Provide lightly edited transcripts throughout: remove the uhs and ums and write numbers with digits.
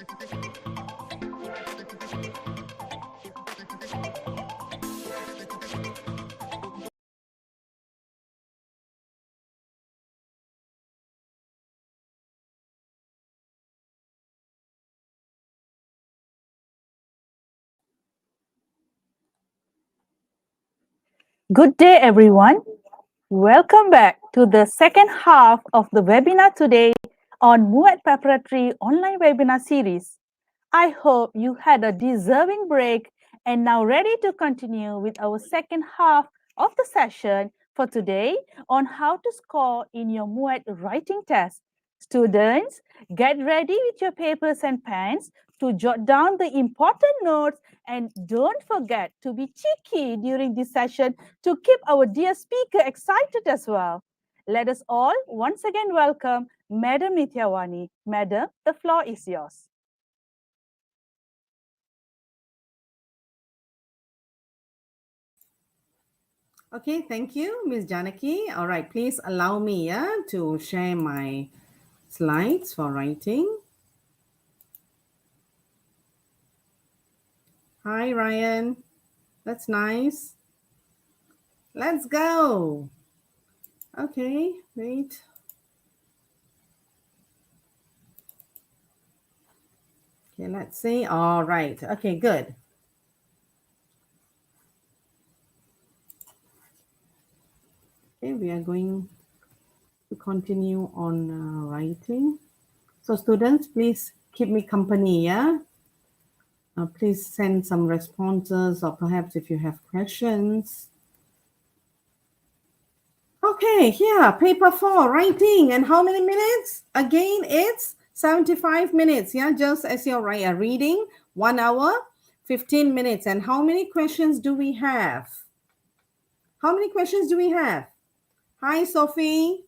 Good day, everyone. Welcome back to the second half of the webinar today on MUET Preparatory online webinar series. I hope you had a deserving break and now ready to continue with our second half of the session for today on how to score in your MUET writing test. Students, get ready with your papers and pens to jot down the important notes and don't forget to be cheeky during this session to keep our dear speaker excited as well. Let us all once again welcome Madam Nityawani. Madam, the floor is yours. Okay, thank you, Ms. Janaki. All right, please allow me to share my slides for writing. Hi, Ryan. That's nice. Let's go. Okay, wait. Okay, let's see. All right. Okay, good. Okay, we are going to continue on writing. So students, please keep me company, yeah? Please send some responses or perhaps if you have questions. Okay, here, paper 4, writing. And how many minutes? Again, it's 75 minutes, yeah? Just as you're reading, 1 hour, 15 minutes. And how many questions do we have? How many questions do we have? Hi, Sophie.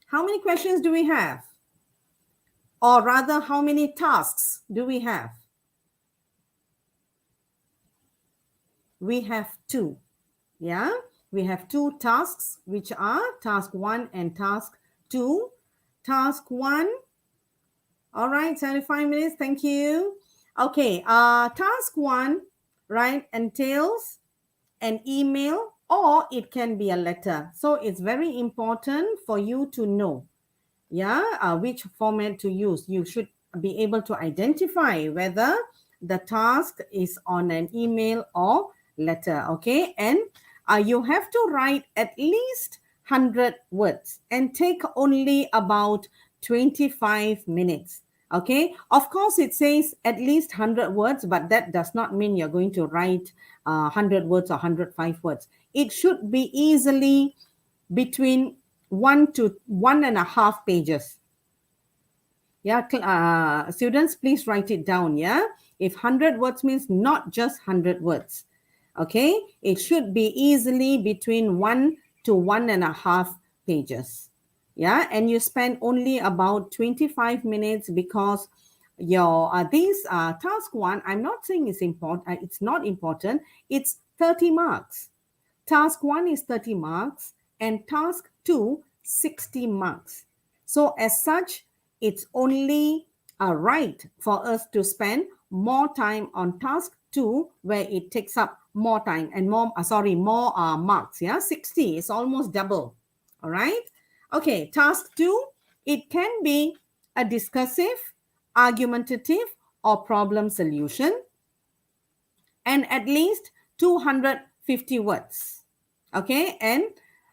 How many questions do we have? Or rather, how many tasks do we have? We have 2, yeah? We have 2 tasks, which are task 1 and task 2. Task 1, all right, 75 minutes, thank you. Okay, task 1, right, entails an email or it can be a letter. So it's very important for you to know, yeah, which format to use. You should be able to identify whether the task is on an email or letter, okay? And you have to write at least 100 words and take only about 25 minutes. Okay, of course, it says at least 100 words, but that does not mean you're going to write 100 words or 105 words. It should be easily between 1 to 1.5 pages. Yeah, students, please write it down. Yeah, if 100 words means not just 100 words. Okay, it should be easily between 1 to 1.5 pages. Yeah, and you spend only about 25 minutes because your task 1, I'm not saying it's important, it's not important, it's 30 marks. Task 1 is 30 marks and task 2 60 marks. So as such, it's only right for us to spend more time on task 2 where it takes up more time and more marks. Yeah, 60 is almost double. All right. Okay, task 2, it can be a discursive, argumentative, or problem solution, and at least 250 words. Okay, and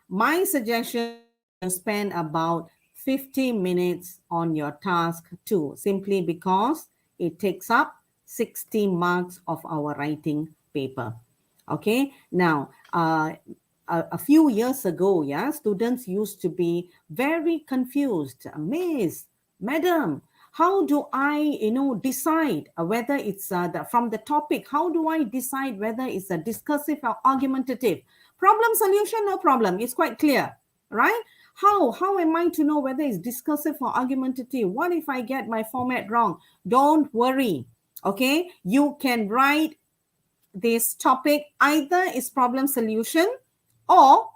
my suggestion is spend about 50 minutes on your task 2, simply because it takes up 60 marks of our writing paper. Okay, now a few years ago, yeah, students used to be very confused. Miss, madam, how do I, decide whether it's from the topic? How do I decide whether it's a discursive or argumentative? Problem solution, no problem. It's quite clear, right? How am I to know whether it's discursive or argumentative? What if I get my format wrong? Don't worry, okay? You can write this topic either is problem solution or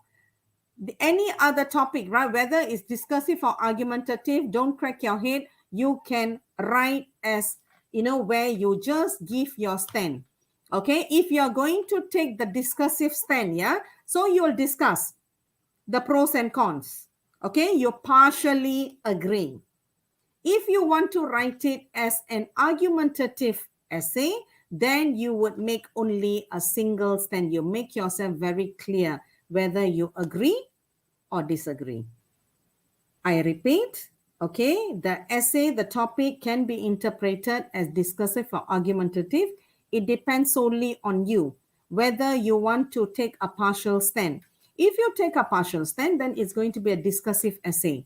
any other topic, right? Whether it's discursive or argumentative, don't crack your head. you can write as, where you just give your stand. Okay, if you're going to take the discursive stand, yeah, so you'll discuss the pros and cons. Okay, you partially agree. If you want to write it as an argumentative essay, then you would make only a single stand. You make yourself very clear whether you agree or disagree. I repeat, okay, the essay, the topic can be interpreted as discursive or argumentative. It depends solely on you, whether you want to take a partial stand. If you take a partial stand, then it's going to be a discursive essay.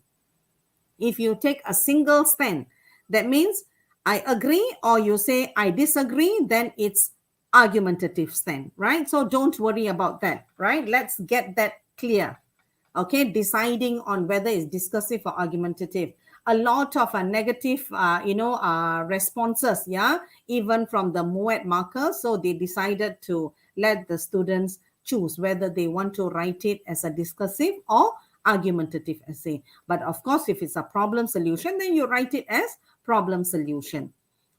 If you take a single stand, that means I agree or you say I disagree, then it's argumentative stand, right? So don't worry about that, right? Let's get that clear. Okay, deciding on whether it's discursive or argumentative. A lot of negative, responses, yeah, even from the MUET markers. So they decided to let the students choose whether they want to write it as a discursive or argumentative essay. But of course, if it's a problem solution, then you write it as problem solution.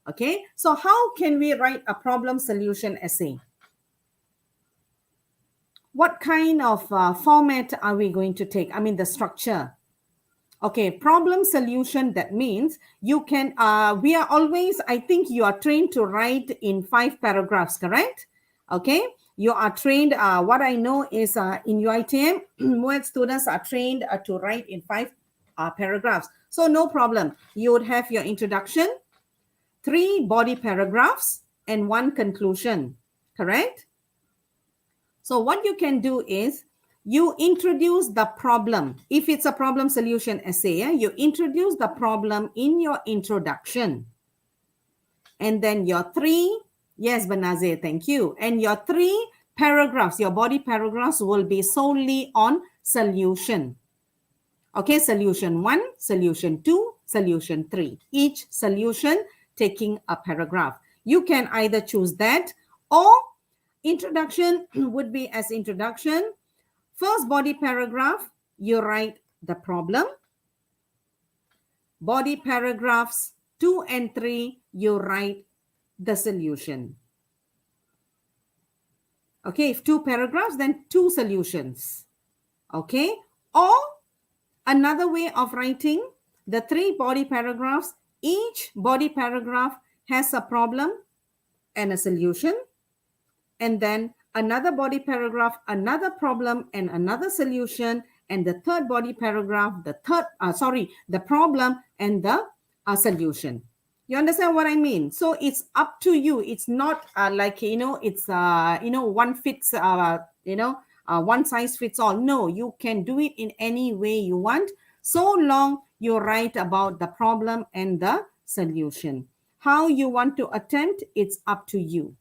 Okay, so how can we write a problem solution essay? What kind of format are we going to take? I mean, the structure. Okay, problem solution, that means you can, we are always, I think you are trained to write in 5 paragraphs, correct? Okay, you are trained, what I know is in UITM, MUET students are trained to write in 5 paragraphs. So no problem. You would have your introduction, 3 body paragraphs, and 1 conclusion, correct? So what you can do is you introduce the problem. If it's a problem solution essay, you introduce the problem in your introduction. And then your 3, yes, Banazir, thank you. And your 3 paragraphs, your body paragraphs will be solely on solution. Okay, solution 1, solution 2, solution 3. Each solution taking a paragraph. You can either choose that, or introduction would be as introduction. First body paragraph, you write the problem. Body paragraphs 2 and 3, you write the solution. Okay, if 2 paragraphs, then 2 solutions. Okay, or another way of writing the 3 body paragraphs, each body paragraph has a problem and a solution. And then another body paragraph, another problem and another solution, and the third body paragraph, the problem and the solution. You understand what I mean? So it's up to you. It's not it's one fits one size fits all. No, you can do it in any way you want, so long you write about the problem and the solution. How you want to attempt, it's up to you.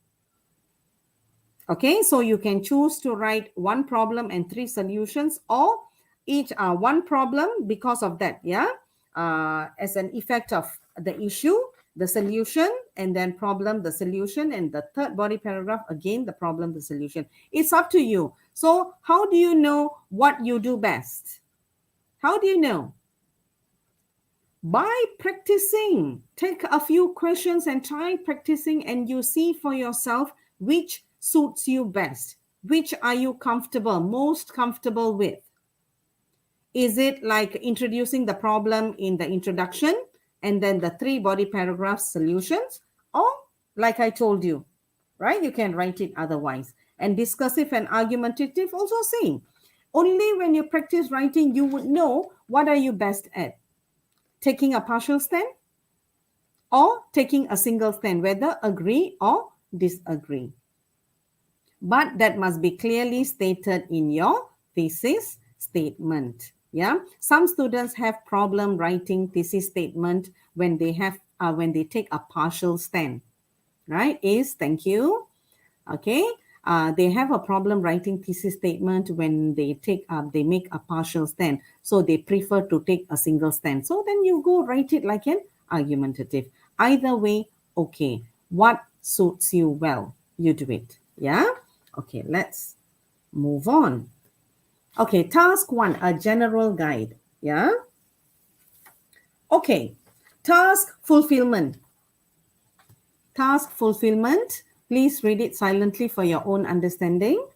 Okay, so you can choose to write 1 problem and 3 solutions, or each 1 problem because of that, yeah, as an effect of the issue, the solution, and then problem, the solution, and the third body paragraph, again, the problem, the solution. It's up to you. So how do you know what you do best? How do you know? By practicing. Take a few questions and try practicing, and you see for yourself which suits you best. Which are you most comfortable with? Is it like introducing the problem in the introduction and then the 3 body paragraph solutions? Or like I told you, right? You can write it otherwise. And discursive and argumentative also same. Only when you practice writing, you would know what are you best at. Taking a partial stand or taking a single stand, whether agree or disagree. But that must be clearly stated in your thesis statement. Yeah, some students have problem writing thesis statement when they take a partial stand. Right? Thank you. Okay. They have a problem writing thesis statement when they make a partial stand. So they prefer to take a single stand. So then you go write it like an argumentative. Either way, okay. What suits you well, you do it. Yeah. Okay, let's move on. Okay, task 1, a general guide. Yeah. Okay, Task fulfillment. Task fulfillment. Please read it silently for your own understanding.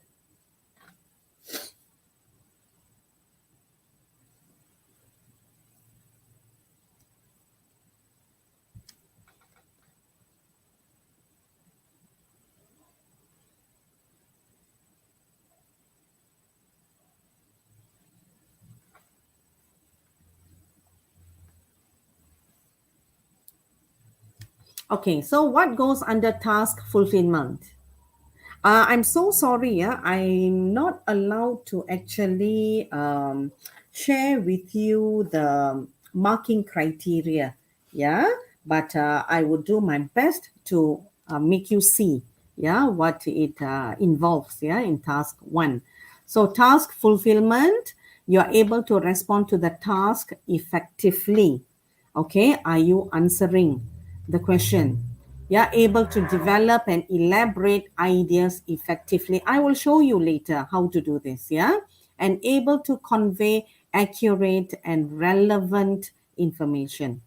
Okay, so what goes under task fulfillment? I'm so sorry. Yeah, I'm not allowed to actually share with you the marking criteria. Yeah, but I would do my best to make you see. Yeah, what it involves. Yeah, in task one. So task fulfillment, you are able to respond to the task effectively. Okay, are you answering the question? Yeah, able to develop and elaborate ideas effectively. I will show you later how to do this. Yeah, and able to convey accurate and relevant information.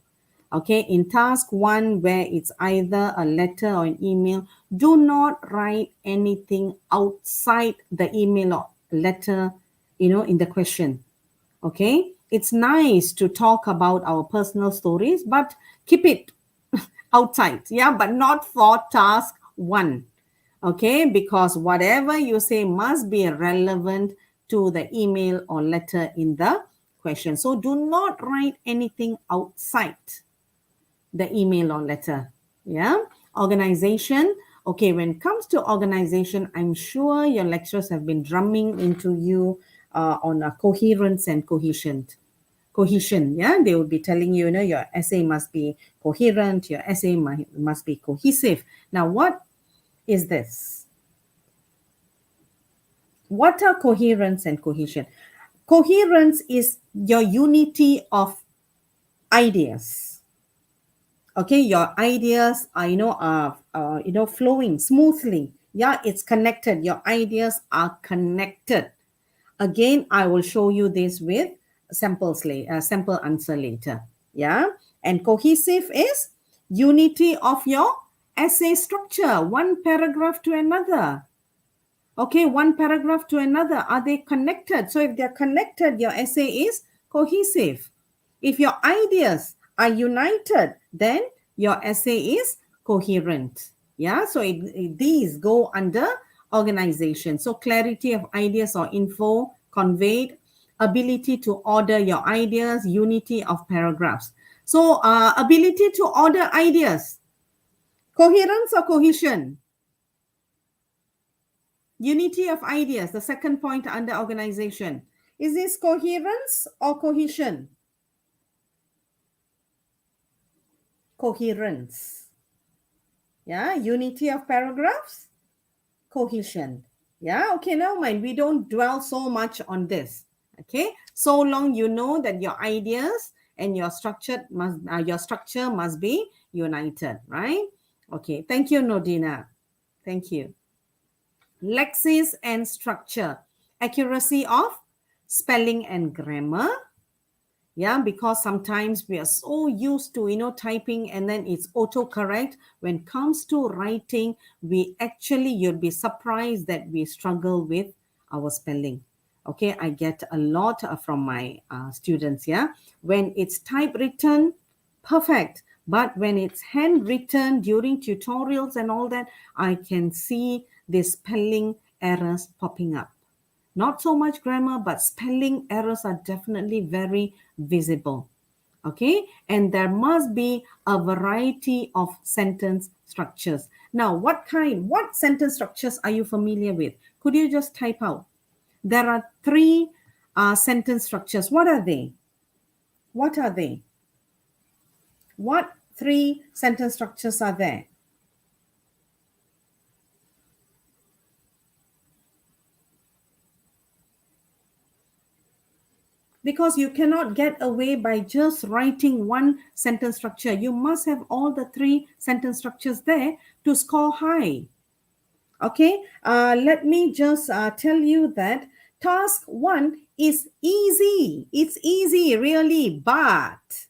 Okay, in task one, where it's either a letter or an email, do not write anything outside the email or letter, in the question. Okay, it's nice to talk about our personal stories, but keep it outside. Yeah, but not for task one. Okay, because whatever you say must be relevant to the email or letter in the question. So do not write anything outside the email or letter. Yeah, organization. Okay, when it comes to organization, I'm sure your lecturers have been drumming into you on a coherence and cohesion. Yeah, they would be telling you, your essay must be coherent, your essay must be cohesive. Now, what is this? What are coherence and cohesion? Coherence is your unity of ideas. Okay, your ideas are flowing smoothly. Yeah, it's connected. Your ideas are connected. Again, I will show you this with sample answer later. Yeah, and cohesive is unity of your essay structure, one paragraph to another. Okay, one paragraph to another. Are they connected? So if they're connected, your essay is cohesive. If your ideas are united, then your essay is coherent. Yeah, so these go under organization. So clarity of ideas or info conveyed, ability to order your ideas, unity of paragraphs. So ability to order ideas, coherence or cohesion? Unity of ideas, the second point under organization. Is this coherence or cohesion? Coherence. Yeah, unity of paragraphs, cohesion. Yeah, okay, now mind, we don't dwell so much on this. Okay, so long you know that your ideas and your structure must be united, right? Okay, thank you, Nodina. Thank you. Lexis and structure, accuracy of spelling and grammar. Yeah, because sometimes we are so used to typing and then it's autocorrect. When it comes to writing, you'd be surprised that we struggle with our spelling. Okay, I get a lot from my students. Yeah, when it's typewritten, perfect, but when it's handwritten during tutorials and all that, I can see the spelling errors popping up. Not so much grammar, but spelling errors are definitely very visible. Okay, and there must be a variety of sentence structures. Now, what sentence structures are you familiar with? Could you just type out? There are three sentence structures. What are they? What are they? What three sentence structures are there? Because you cannot get away by just writing one sentence structure. You must have all the three sentence structures there to score high. Okay, let me just tell you that task one is easy. It's easy, really, but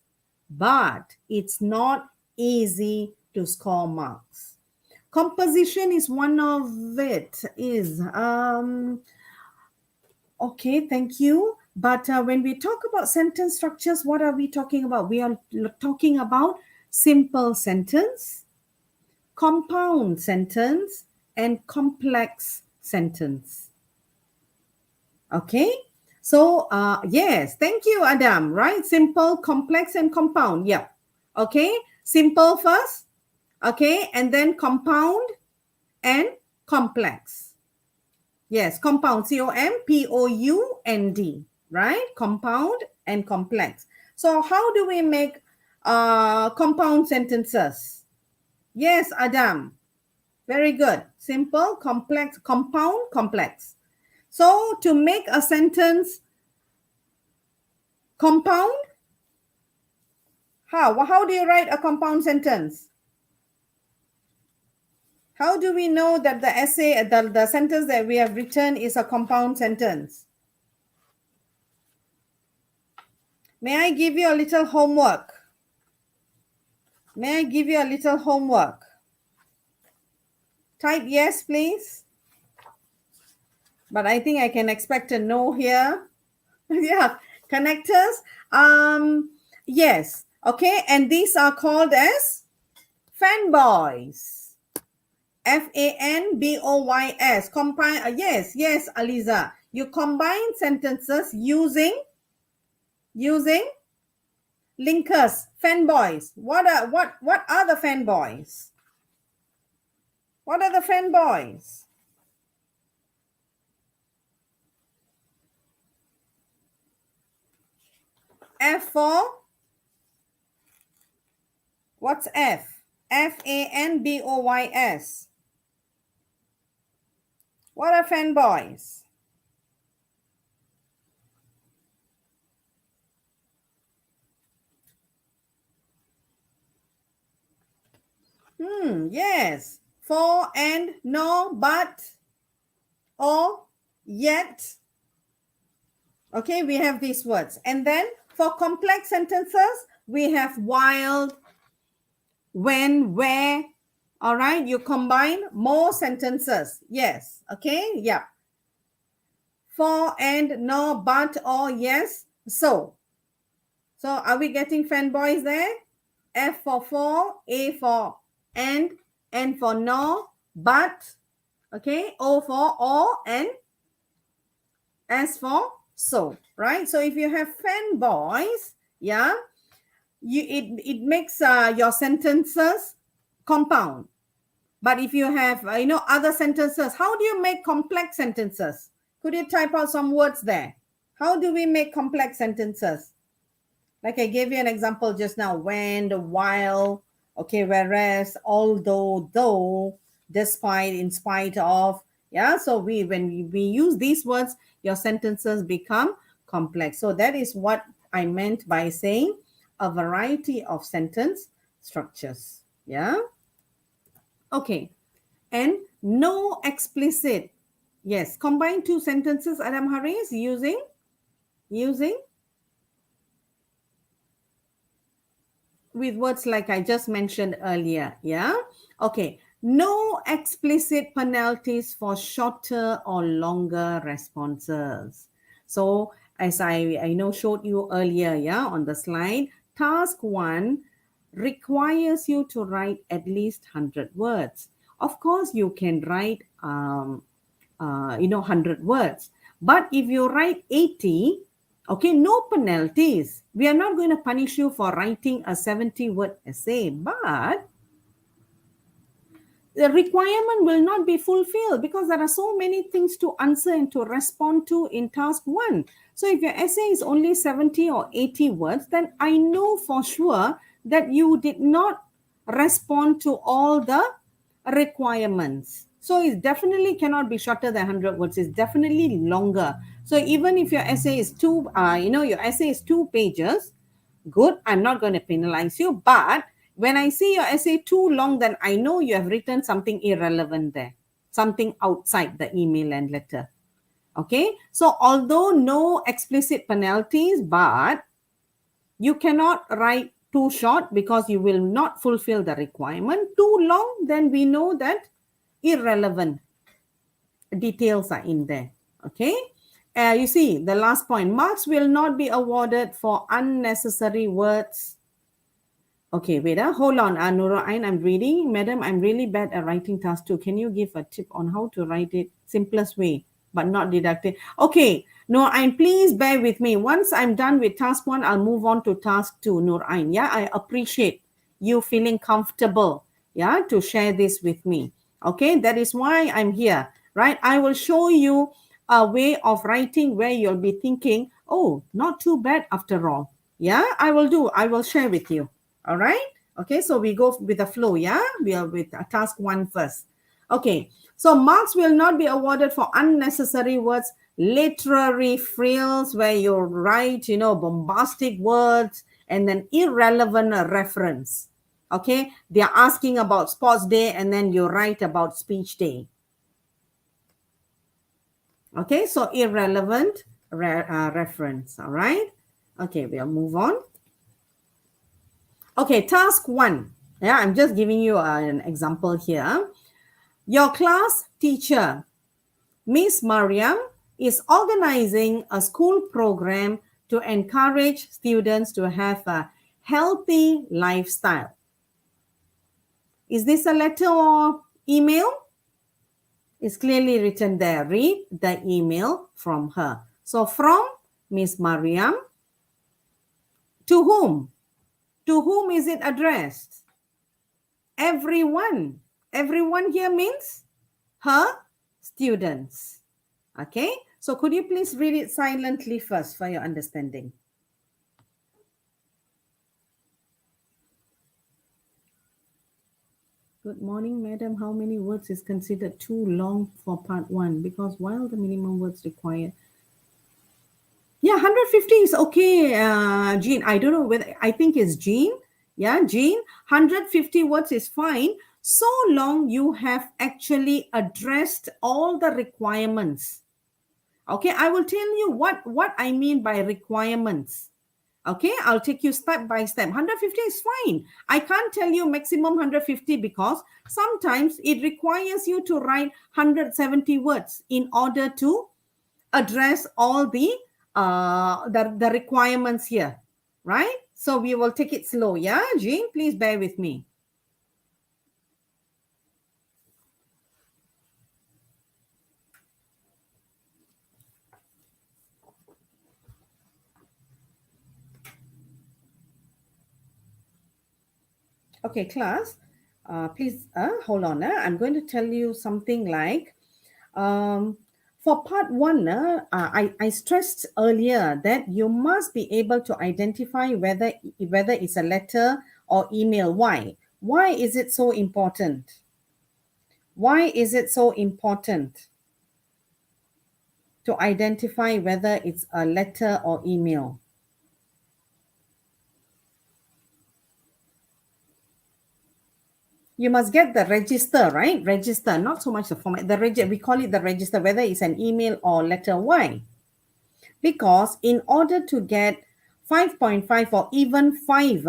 but it's not easy to score marks. Composition is one of it. Okay, thank you. But when we talk about sentence structures, what are we talking about? We are talking about simple sentence, compound sentence, and complex sentence. Okay, so yes, thank you, Adam. Right, simple, complex, and compound. Yeah. Okay, simple first. Okay, and then compound and complex. Yes, compound, compound, right? Compound and complex. So how do we make compound sentences? Yes, Adam. Very good. Simple, complex, compound, complex. So to make a sentence compound, how do you write a compound sentence? How do we know that the essay, the sentence that we have written is a compound sentence? May I give you a little homework? May I give you a little homework? Type yes, please. But I think I can expect a no here. Yeah, connectors. Yes. Okay, and these are called as fanboys. Fanboys. Combine. Yes, Aliza. You combine sentences using linkers. Fanboys. What are the fanboys? What are the fanboys? F for what's F? Fanboys. What are fanboys? Yes. For and no, but, or, yet. Okay, we have these words. And then for complex sentences, we have while, when, where. All right, you combine more sentences. Yes. Okay, yeah. For and no, but, or, yes. So are we getting fanboys there? F for, A for and, N for no, but, okay, O for or, and S for so, right? So if you have fanboys, yeah, it makes your sentences compound. But if you have other sentences, how do you make complex sentences? Could you type out some words there? How do we make complex sentences? Like I gave you an example just now: when, the while, okay, whereas, although, though, despite, in spite of. Yeah, so when we use these words, your sentences become complex. So that is what I meant by saying a variety of sentence structures. Yeah. Okay. And no explicit. Yes, combine two sentences, Adam Harris, using with words like I just mentioned earlier. Yeah. Okay. No explicit penalties for shorter or longer responses. So as I know showed you earlier, yeah, on the slide, task 1 requires you to write at least 100 words. Of course, you can write 100 words, but if you write 80, okay, no penalties. We are not going to punish you for writing a 70-word essay, but the requirement will not be fulfilled because there are so many things to answer and to respond to in task 1. So if your essay is only 70 or 80 words, then I know for sure that you did not respond to all the requirements. So it definitely cannot be shorter than 100 words. It's definitely longer. So even if your essay is your essay is 2 pages, good, I'm not going to penalize you. But when I see your essay too long, then I know you have written something irrelevant there, something outside the email and letter. Okay, so although no explicit penalties, but you cannot write Too short because you will not fulfill the requirement. Too long, then we know that irrelevant details are in there. Okay. You see the last point, marks will not be awarded for unnecessary words. Okay, wait, hold on, Nurain, I'm reading. Madam, I'm really bad at writing task 2. Can you give a tip on how to write it simplest way, but not deducted? Okay, Nurain, please bear with me. Once I'm done with task 1, I'll move on to task 2, Nurain. Yeah, I appreciate you feeling comfortable, yeah, to share this with me. Okay, that is why I'm here, right? I will show you a way of writing where you'll be thinking, oh, not too bad after all. Yeah, I will share with you. All right. Okay. So we go with the flow. Yeah. We are with task 1 first. Okay. So marks will not be awarded for unnecessary words, literary frills where you write, bombastic words and then irrelevant reference. Okay. They are asking about sports day and then you write about speech day. Okay. So irrelevant reference. All right. Okay. We'll move on. Okay, task 1. Yeah, I'm just giving you an example here. Your class teacher, Miss Mariam, is organizing a school program to encourage students to have a healthy lifestyle. Is this a letter or email? It's clearly written there. Read the email from her. So from Miss Mariam, to whom? To whom is it addressed? Everyone. Everyone here means her students. Okay. So could you please read it silently first for your understanding? Good morning, madam. How many words is considered too long for part 1? Because while the minimum words required. Yeah, 150 is okay, Jean. I don't know whether, I think it's Jean. Yeah, Jean, 150 words is fine. So long you have actually addressed all the requirements. Okay, I will tell you what I mean by requirements. Okay, I'll take you step by step. 150 is fine. I can't tell you maximum 150 because sometimes it requires you to write 170 words in order to address all the requirements here, right? So we will take it slow. Yeah, Jean, please bear with me. Okay, class, please hold on. I'm going to tell you something like, for part 1, I stressed earlier that you must be able to identify whether it's a letter or email. Why? Why is it so important? Why is it so important to identify whether it's a letter or email? You must get the register, right? Register, not so much the format. We call it the register, whether it's an email or letter. Why? Because in order to get 5.5 or even 5,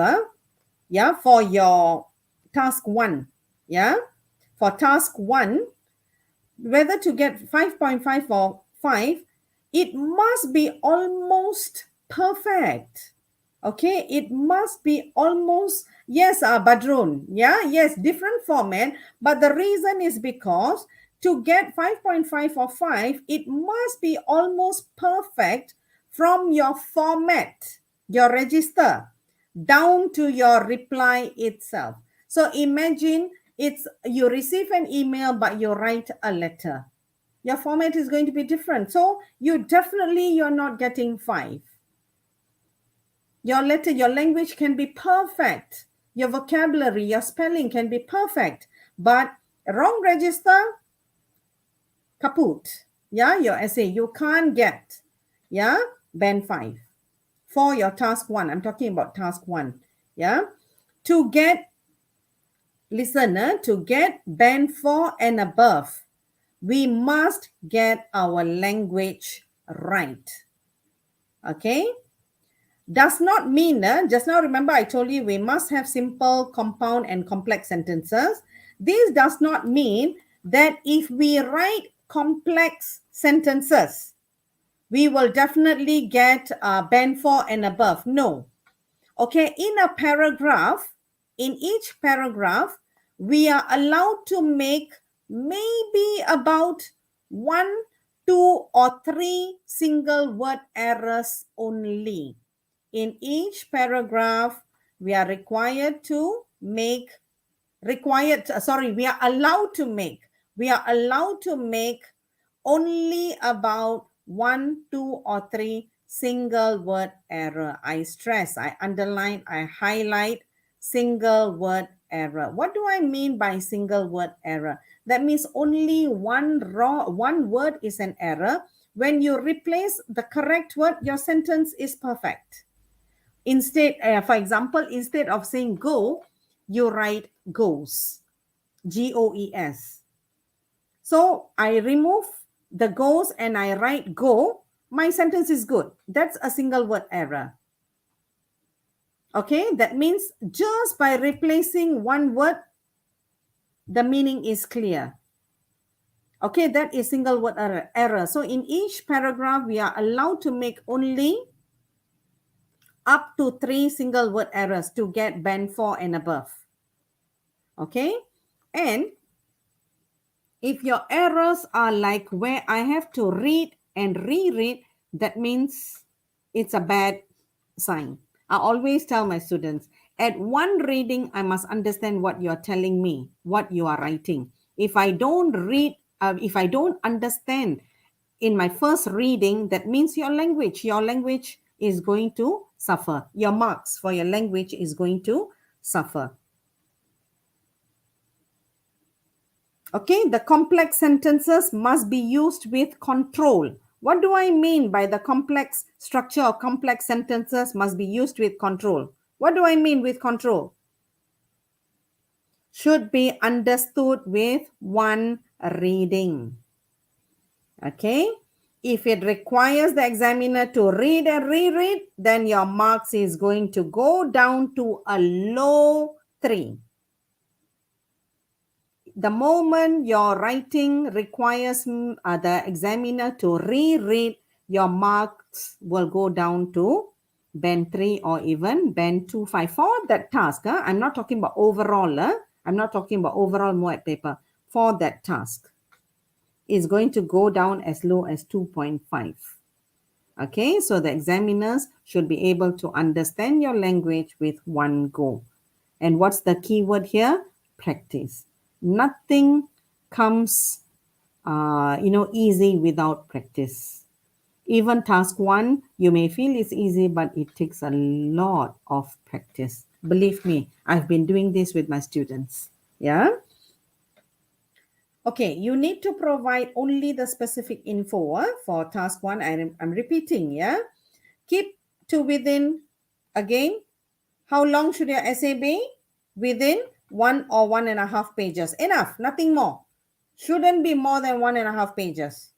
yeah, for your task 1, yeah, for task 1, whether to get 5.5 or 5, it must be almost perfect. Okay, it must be almost, yes, Badrun, yeah, yes, different format, but the reason is because to get 5.5 or 5, it must be almost perfect from your format, your register, down to your reply itself. So imagine you receive an email, but you write a letter. Your format is going to be different. So you're not getting 5. Your letter, your language can be perfect. Your vocabulary, your spelling can be perfect. But wrong register, kaput. Yeah, your essay, you can't get, yeah, band 5. For your task 1, I'm talking about task 1. Yeah, to get, listener, to get band 4 and above, we must get our language right. Okay. Does not mean, just now remember I told you we must have simple, compound, and complex sentences. This does not mean that if we write complex sentences, we will definitely get band 4 and above. No. Okay, in a paragraph, in each paragraph, we are allowed to make maybe about 1, 2, or 3 single word errors only. In each paragraph, we are required to make, we are allowed to make only about 1, 2, or 3 single word error. I stress, I underline, I highlight single word error. What do I mean by single word error? That means only one word is an error. When you replace the correct word, your sentence is perfect. Instead, for example, instead of saying go, you write goes, Goes. So I remove the goes and I write go, my sentence is good. That's a single word error. Okay, that means just by replacing one word, the meaning is clear. Okay, that is single word error. So in each paragraph, we are allowed to make only up to 3 single word errors to get band 4 and above. Okay, and if your errors are like where I have to read and reread, that means it's a bad sign. I always tell my students, at one reading, I must understand what you're telling me, what you are writing. If I don't understand in my first reading, that means your language is going to suffer. Your marks for your language is going to suffer. Okay, the complex sentences must be used with control. What do I mean by the complex structure of complex sentences must be used with control? What do I mean with control? Should be understood with one reading. Okay, if it requires the examiner to read and reread, then your marks is going to go down to a low 3. The moment your writing requires the examiner to reread, your marks will go down to band 3 or even band 2.5 for that task. I'm not talking about overall. I'm not talking about overall MUET paper. For that task, it's going to go down as low as 2.5. Okay, so the examiners should be able to understand your language with one go. And what's the key word here? Practice. Nothing comes easy without practice. Even task 1, you may feel it's easy, but it takes a lot of practice. Believe me, I've been doing this with my students. Yeah. Okay, you need to provide only the specific info for task 1. I'm repeating. Yeah. Keep to within, again, how long should your essay be? Within 1 or 1.5 pages. Enough, nothing more. Shouldn't be more than 1.5 pages.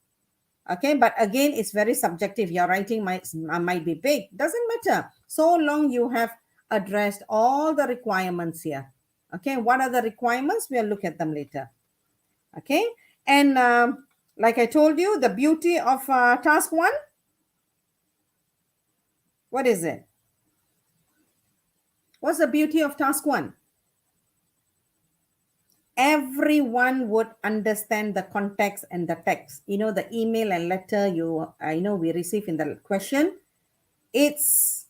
Okay, but again, it's very subjective. Your writing might be big. Doesn't matter. So long you have addressed all the requirements here. Okay, what are the requirements? We'll look at them later. Okay, and like I told you, the beauty of task 1, what is it? What's the beauty of task 1? Everyone would understand the context and the text. You know, the email and letter we receive in the question. It's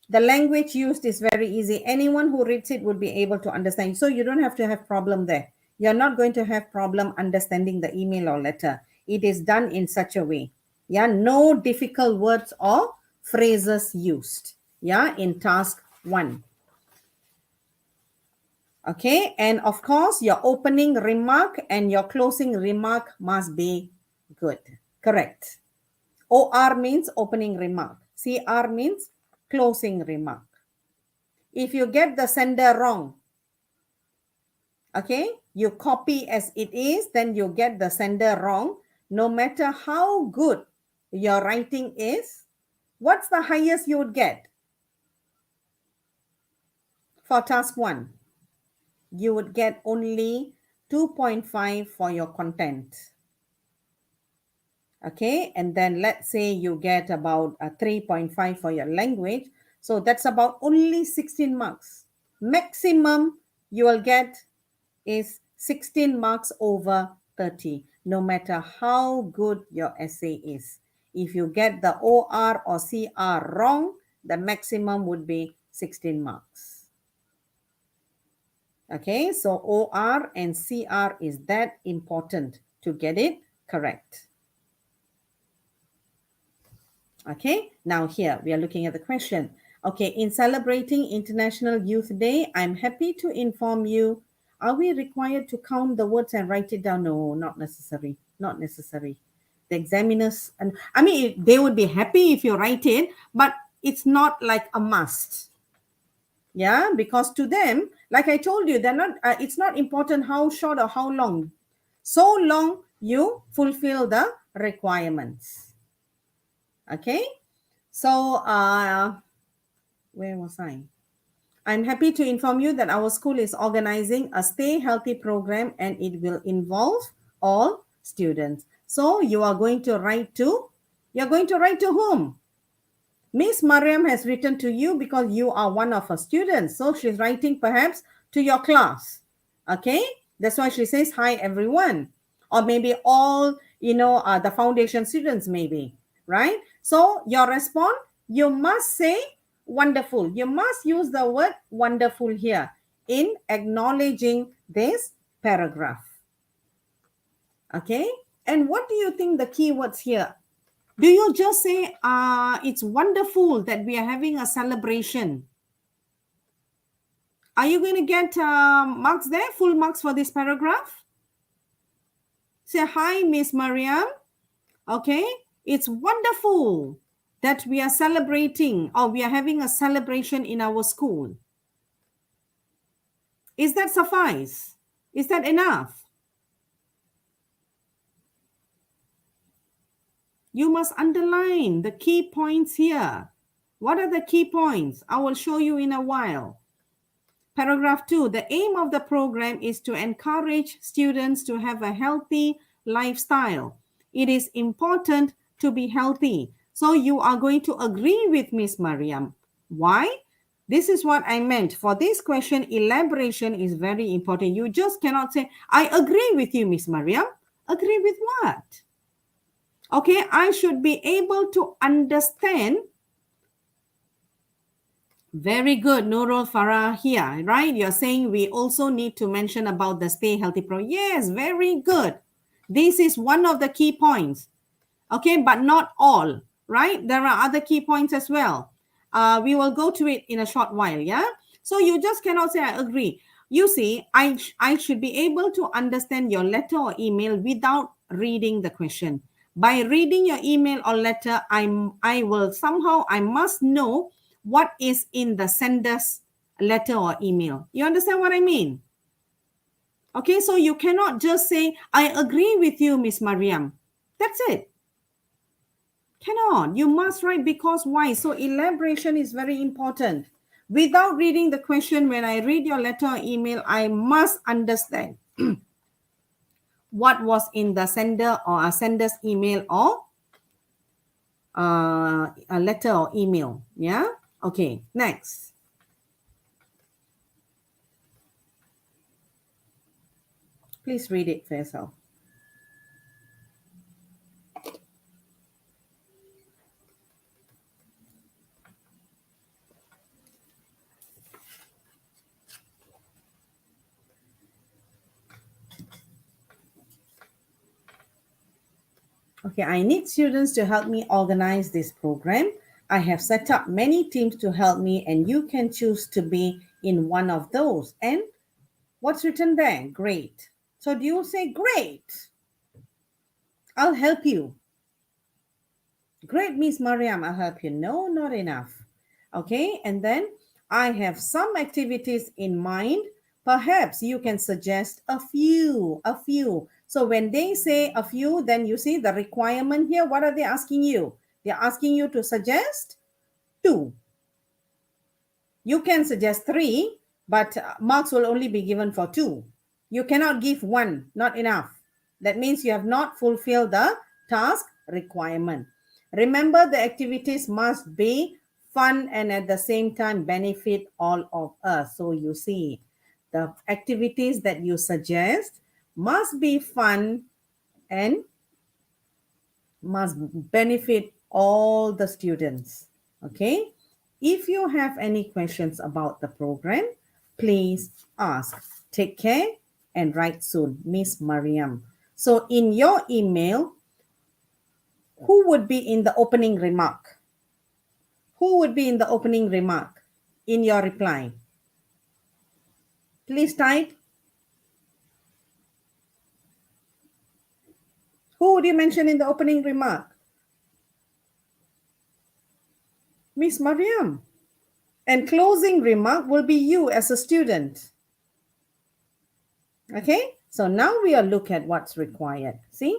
the language used is very easy. Anyone who reads it would be able to understand. So you don't have to have problem there. You're not going to have problem understanding the email or letter. It is done in such a way. Yeah, no difficult words or phrases used. Yeah, in task 1. Okay, and of course, your opening remark and your closing remark must be good. Correct. OR means opening remark. CR means closing remark. If you get the sender wrong, okay, you copy as it is, then you get the sender wrong. No matter how good your writing is, what's the highest you would get? For task 1, you would get only 2.5 for your content. Okay, and then let's say you get about 3.5 for your language. So that's about only 16 marks. Maximum you will get is 16 marks over 30, no matter how good your essay is. If you get the OR or CR wrong, the maximum would be 16 marks. Okay, so OR and CR is that important to get it correct. Okay, now here we are looking at the question. Okay, in celebrating International Youth Day, I'm happy to inform you. Are we required to count the words and write it down? No, not necessary. Not necessary. The examiners, and I mean, they would be happy if you write it, but it's not like a must. Yeah, because to them, like I told you, they're not. It's not important how short or how long, so long you fulfill the requirements. Okay. So, where was I? I'm happy to inform you that our school is organizing a Stay Healthy program and it will involve all students. So you're going to write to whom? Miss Mariam has written to you because you are one of her students. So she's writing perhaps to your class. Okay? That's why she says, hi, everyone. Or maybe all, the foundation students maybe, right? So your response, you must say wonderful. You must use the word wonderful here in acknowledging this paragraph. Okay? And what do you think the keywords here? Do you just say, it's wonderful that we are having a celebration? Are you going to get marks there, full marks for this paragraph? Say, hi, Miss Mariam. Okay, it's wonderful that we are celebrating or we are having a celebration in our school. Is that suffice? Is that enough? You must underline the key points here. What are the key points? I will show you in a while. Paragraph 2, the aim of the program is to encourage students to have a healthy lifestyle. It is important to be healthy. So you are going to agree with Miss Mariam. Why? This is what I meant. For this question, elaboration is very important. You just cannot say, I agree with you, Miss Mariam. Agree with what? Okay, I should be able to understand. Very good, Nurul Farah here, right? You're saying we also need to mention about the Stay Healthy Pro. Yes, very good. This is one of the key points. Okay, but not all, right? There are other key points as well. We will go to it in a short while, yeah? So you just cannot say, I agree. You see, I should be able to understand your letter or email without reading the question. By reading your email or letter, I must know what is in the sender's letter or email. You understand what I mean? Okay, so you cannot just say, I agree with you, Miss Mariam. That's it. Cannot. You must write because why? So elaboration is very important. Without reading the question, when I read your letter or email, I must understand what was in the sender or a sender's email or a letter or email. Yeah? Okay, next. Please read it for yourself. Okay, I need students to help me organize this program. I have set up many teams to help me, and you can choose to be in one of those. And what's written there? Great. So do you say, great? I'll help you. Great, Miss Mariam, I'll help you. No, not enough. Okay, and then I have some activities in mind. Perhaps you can suggest a few. So when they say a few, then you see the requirement here. What are they asking you? They're asking you to suggest 2. You can suggest 3, but marks will only be given for 2. You cannot give 1, not enough. That means you have not fulfilled the task requirement. Remember, the activities must be fun and at the same time benefit all of us. So you see, the activities that you suggest must be fun and must benefit all the students. Okay. If you have any questions about the program, please ask. Take care and write soon, Miss Mariam. So in your email, who would be in the opening remark? Who would be in the opening remark in your reply? Please type. Who would you mention in the opening remark? Miss Mariam. And closing remark will be you as a student. Okay, so now we'll look at what's required. See?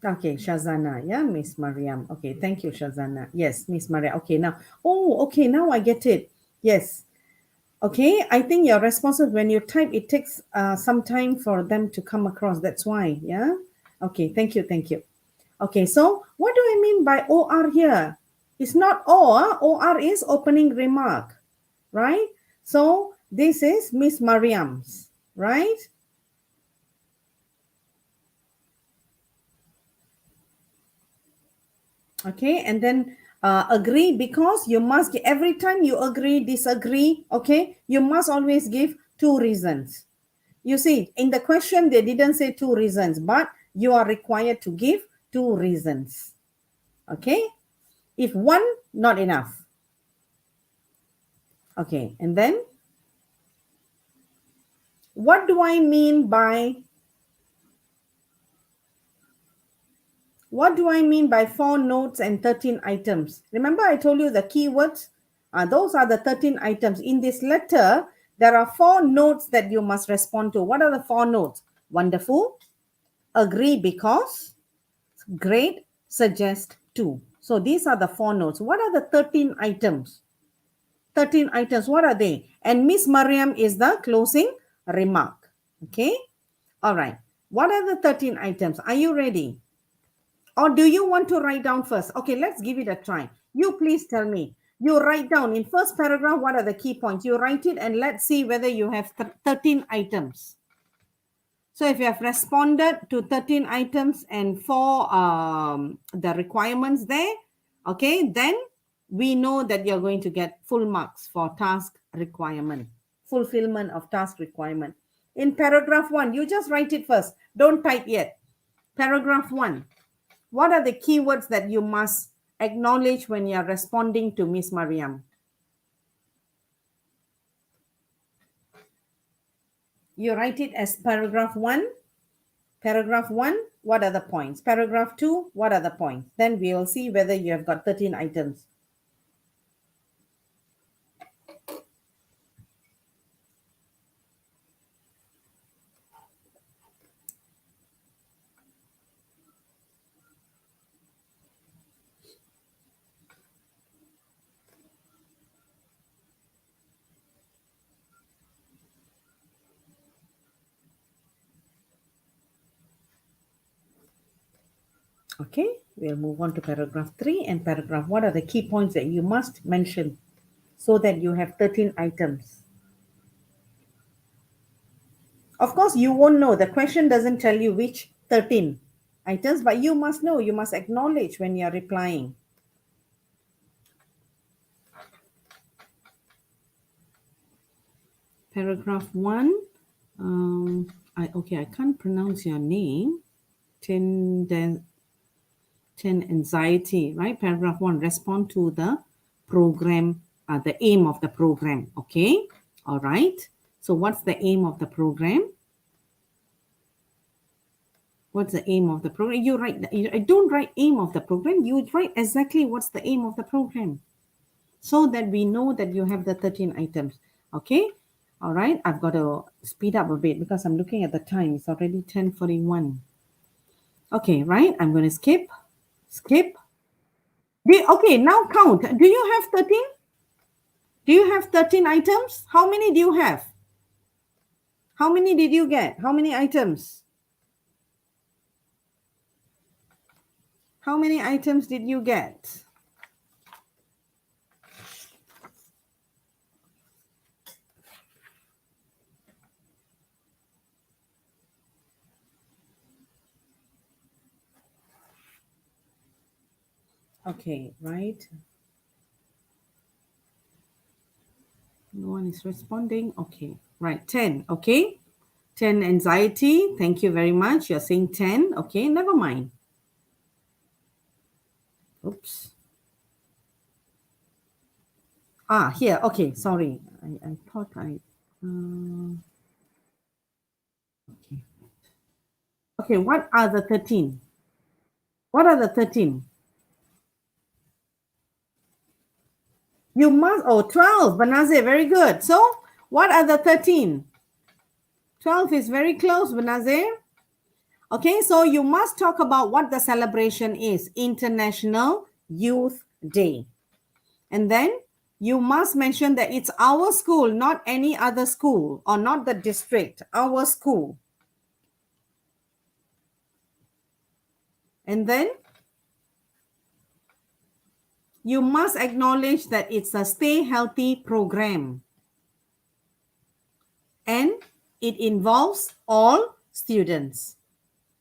Okay, Shazana, yeah, Miss Mariam. Okay, thank you, Shazana. Yes, Miss Mariam. Okay, now, okay, now I get it. Yes. Okay, I think your responses, when you type, it takes some time for them to come across. That's why, yeah? Okay, thank you, thank you. Okay, so what do I mean by OR here? It's not OR. OR is opening remark, right? So this is Miss Mariam's, right? Okay, and then agree, because you must, every time you agree, disagree, okay, you must always give 2 reasons. You see, in the question, they didn't say 2 reasons, but you are required to give 2 reasons. Okay, if 1, not enough. Okay, and then what do I mean by 4 notes and 13 items? Remember, I told you the keywords? Those are the 13 items. In this letter, there are 4 notes that you must respond to. What are the 4 notes? Wonderful, agree because, great, suggest too. So these are the 4 notes. What are the 13 items? 13 items, what are they? And Miss Mariam is the closing remark. Okay? All right. What are the 13 items? Are you ready? Or do you want to write down first? Okay, let's give it a try. You please tell me. You write down in first paragraph, what are the key points? You write it and let's see whether you have 13 items. So if you have responded to 13 items and 4 the requirements there, okay, then we know that you're going to get full marks for task requirement, fulfillment of task requirement. In paragraph 1, you just write it first. Don't type yet. Paragraph 1. What are the keywords that you must acknowledge when you are responding to Miss Mariam? You write it as paragraph 1. Paragraph 1, what are the points? Paragraph 2, what are the points? Then we will see whether you have got 13 items. Okay, we'll move on to paragraph 3 and paragraph. What are the key points that you must mention so that you have 13 items? Of course, you won't know. The question doesn't tell you which 13 items, but you must know. You must acknowledge when you're replying. Paragraph 1. I can't pronounce your name. 10 anxiety, right? Paragraph 1, respond to the program, the aim of the program. Okay, all right. So what's the aim of the program? What's the aim of the program? You write, I don't write aim of the program. You write exactly what's the aim of the program so that we know that you have the 13 items. Okay, all right. I've got to speed up a bit because I'm looking at the time. It's already 10:41. Okay, right. I'm going to skip. Okay, now count. Do you have 13? Do you have 13 items? How many do you have? How many did you get? How many items? How many items did you get? Okay, right. No one is responding. Okay, right. 10. Okay. 10 anxiety. Thank you very much. You're saying 10. Okay, never mind. Oops. Here. Okay, sorry. I thought I. Okay. Okay, what are the 13? What are the 13? You must. Oh, 12. Banaze, very good. So, what are the 13? 12 is very close, Banaze. Okay, so you must talk about what the celebration is. International Youth Day. And then you must mention that it's our school, not any other school or not the district, our school. And then you must acknowledge that it's a stay healthy program and it involves all students.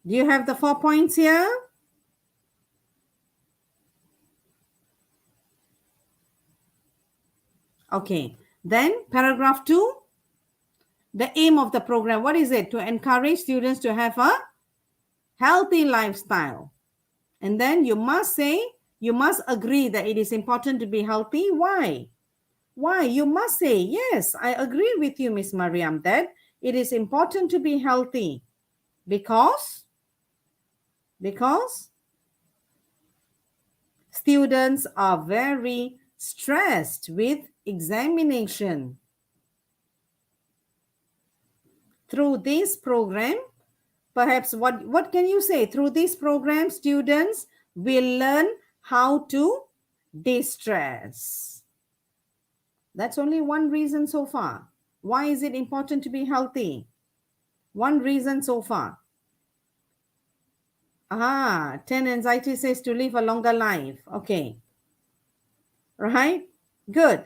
Do you have the 4 points here? Okay. Then paragraph 2, the aim of the program. What is it? To encourage students to have a healthy lifestyle. And then you must say, you must agree that it is important to be healthy. Why? Why? You must say, yes, I agree with you, Miss Mariam, that it is important to be healthy because students are very stressed with examination. Through this program, perhaps what can you say? Through this program, students will learn how to de-stress. That's only one reason so far. Why is it important to be healthy? One reason so far. 10 anxiety says to live a longer life. Okay. Right? Good.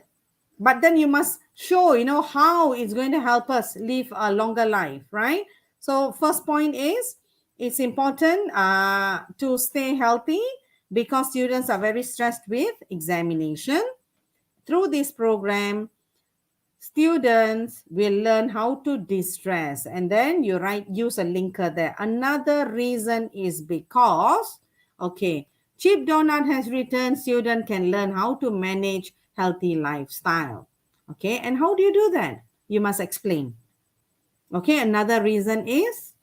But then you must show, how it's going to help us live a longer life, right? So first point is, it's important to stay healthy because students are very stressed with examination. Through this program, students will learn how to de-stress, and then you use a linker there. Another reason is because, okay, Chip Donut has written student can learn how to manage healthy lifestyle. Okay, and how do you do that? You must explain. Okay, another reason is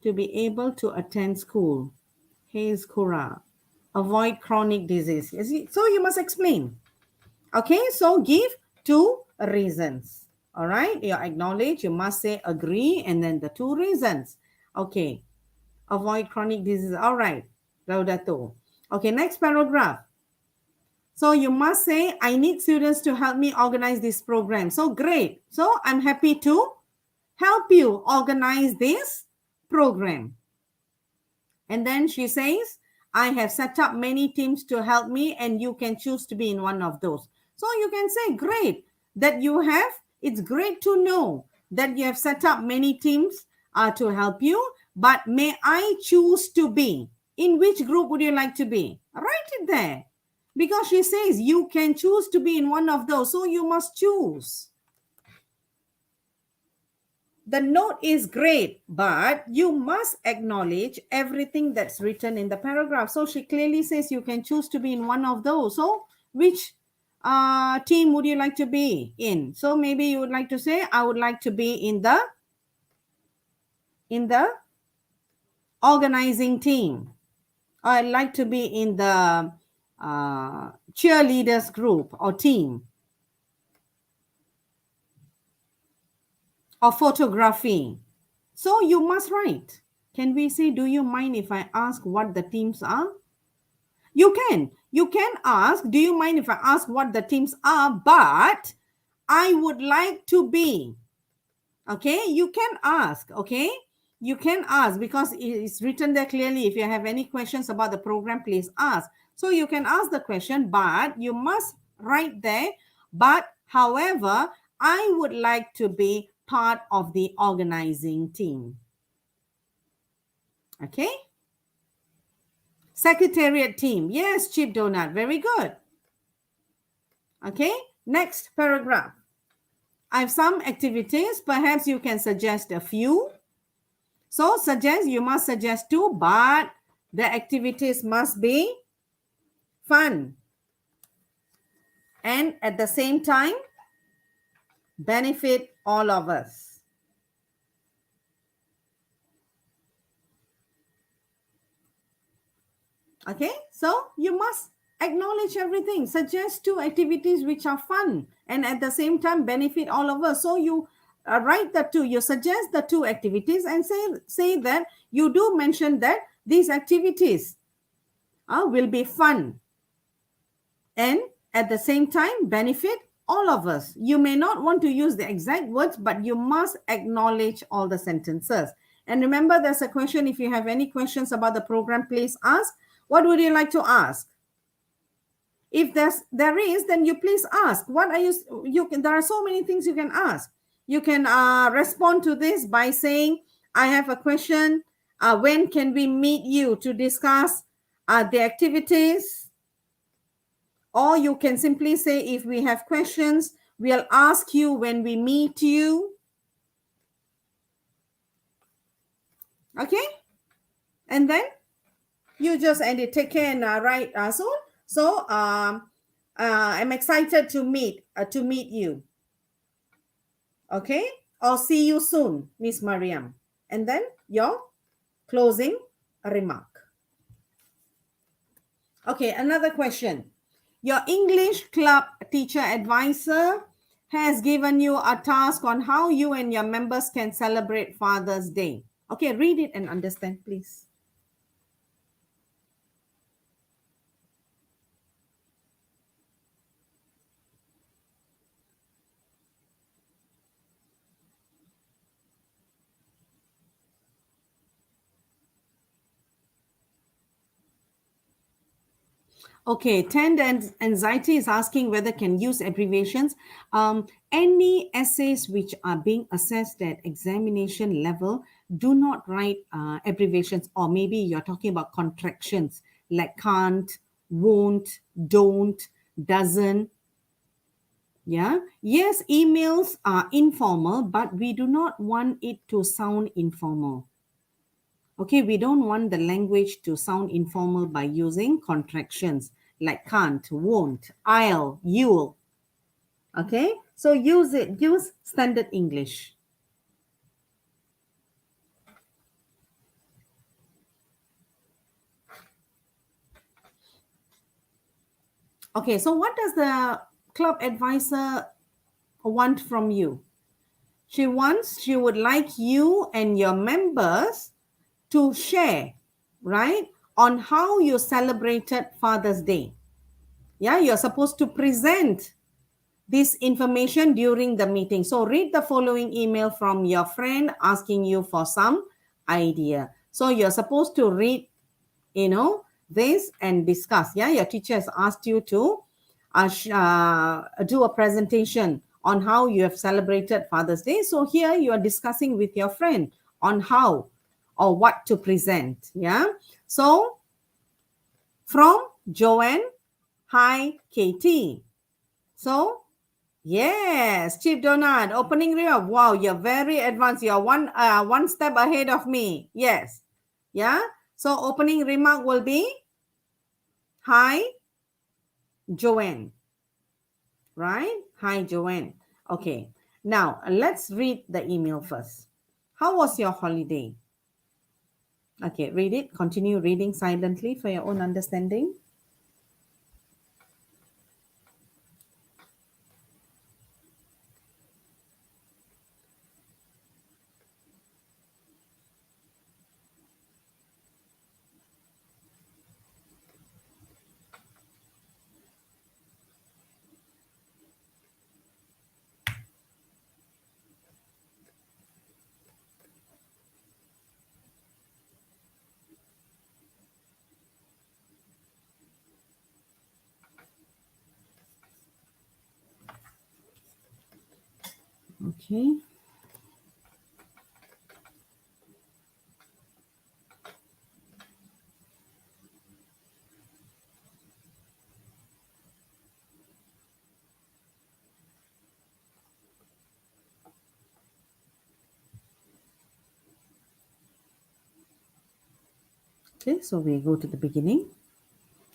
to be able to attend school. Hey, Kura, avoid chronic disease. So you must explain. Okay, so give 2 reasons. All right, you acknowledge, you must say agree, and then the 2 reasons. Okay, avoid chronic disease. All right, Laudato. Okay, next paragraph. So you must say, I need students to help me organize this program. So great. So I'm happy to help you organize this program. And then she says, I have set up many teams to help me, and you can choose to be in one of those. So you can say, great, that you have, it's great to know that you have set up many teams to help you, but may I choose to be? In which group would you like to be? Write it there. Because she says you can choose to be in one of those, so you must choose. The note is great, but you must acknowledge everything that's written in the paragraph. So she clearly says you can choose to be in one of those. So which team would you like to be in? So maybe you would like to say, I would like to be in the organizing team. I'd like to be in the cheerleaders group or team, or photography. So you must write. Can we say, do you mind if I ask what the teams are? You can ask, do you mind if I ask what the teams are? But I would like to be. Okay, you can ask. Okay, you can ask because it's written there clearly. If you have any questions about the program, please ask. So you can ask the question, but you must write there. But however, I would like to be part of the organizing team. Okay. Secretariat team. Yes, Chip Donut. Very good. Okay. Next paragraph. I have some activities. Perhaps you can suggest a few. So you must suggest two, but the activities must be fun. And at the same time, benefit all of us. Okay, so you must acknowledge everything. Suggest two activities which are fun and at the same time benefit all of us. So you write the two, you suggest the two activities and say that you do mention that these activities will be fun and at the same time benefit all of us. You may not want to use the exact words, but you must acknowledge all the sentences. And remember, there's a question. If you have any questions about the program, please ask. What would you like to ask? If there is, then you please ask. What are you can, there are so many things you can ask. You can respond to this by saying, I have a question. When can we meet you to discuss the activities? Or you can simply say, if we have questions, we'll ask you when we meet you. Okay? And then you just end it. Take care and write soon. So I'm excited to meet you. Okay? Or see you soon, Miss Mariam. And then your closing remark. Okay, another question. Your English club teacher advisor has given you a task on how you and your members can celebrate Father's Day. Okay, read it and understand, please. Okay, Tend and Anxiety is asking whether can use abbreviations. Any essays which are being assessed at examination level, do not write abbreviations, or maybe you're talking about contractions like can't, won't, don't, doesn't. Yeah. Yes, emails are informal, but we do not want it to sound informal. Okay, we don't want the language to sound informal by using contractions like can't, won't, I'll, you'll. Okay, so use standard English. Okay, so what does the club advisor want from you? She would like you and your members to share, right, on how you celebrated Father's Day. Yeah, you're supposed to present this information during the meeting. So read the following email from your friend asking you for some idea. So you're supposed to read, this and discuss. Yeah, your teacher has asked you to do a presentation on how you have celebrated Father's Day. So here you are discussing with your friend on how or what to present. Yeah. So from Joanne, hi Katie. So yes, Chief Donald, opening remark. Wow, you're very advanced. You're one step ahead of me. Yes. Yeah. So opening remark will be, hi, Joanne. Right? Hi, Joanne. Okay. Now let's read the email first. How was your holiday? Okay, read it. Continue reading silently for your own understanding. Okay. Okay, so we go to the beginning.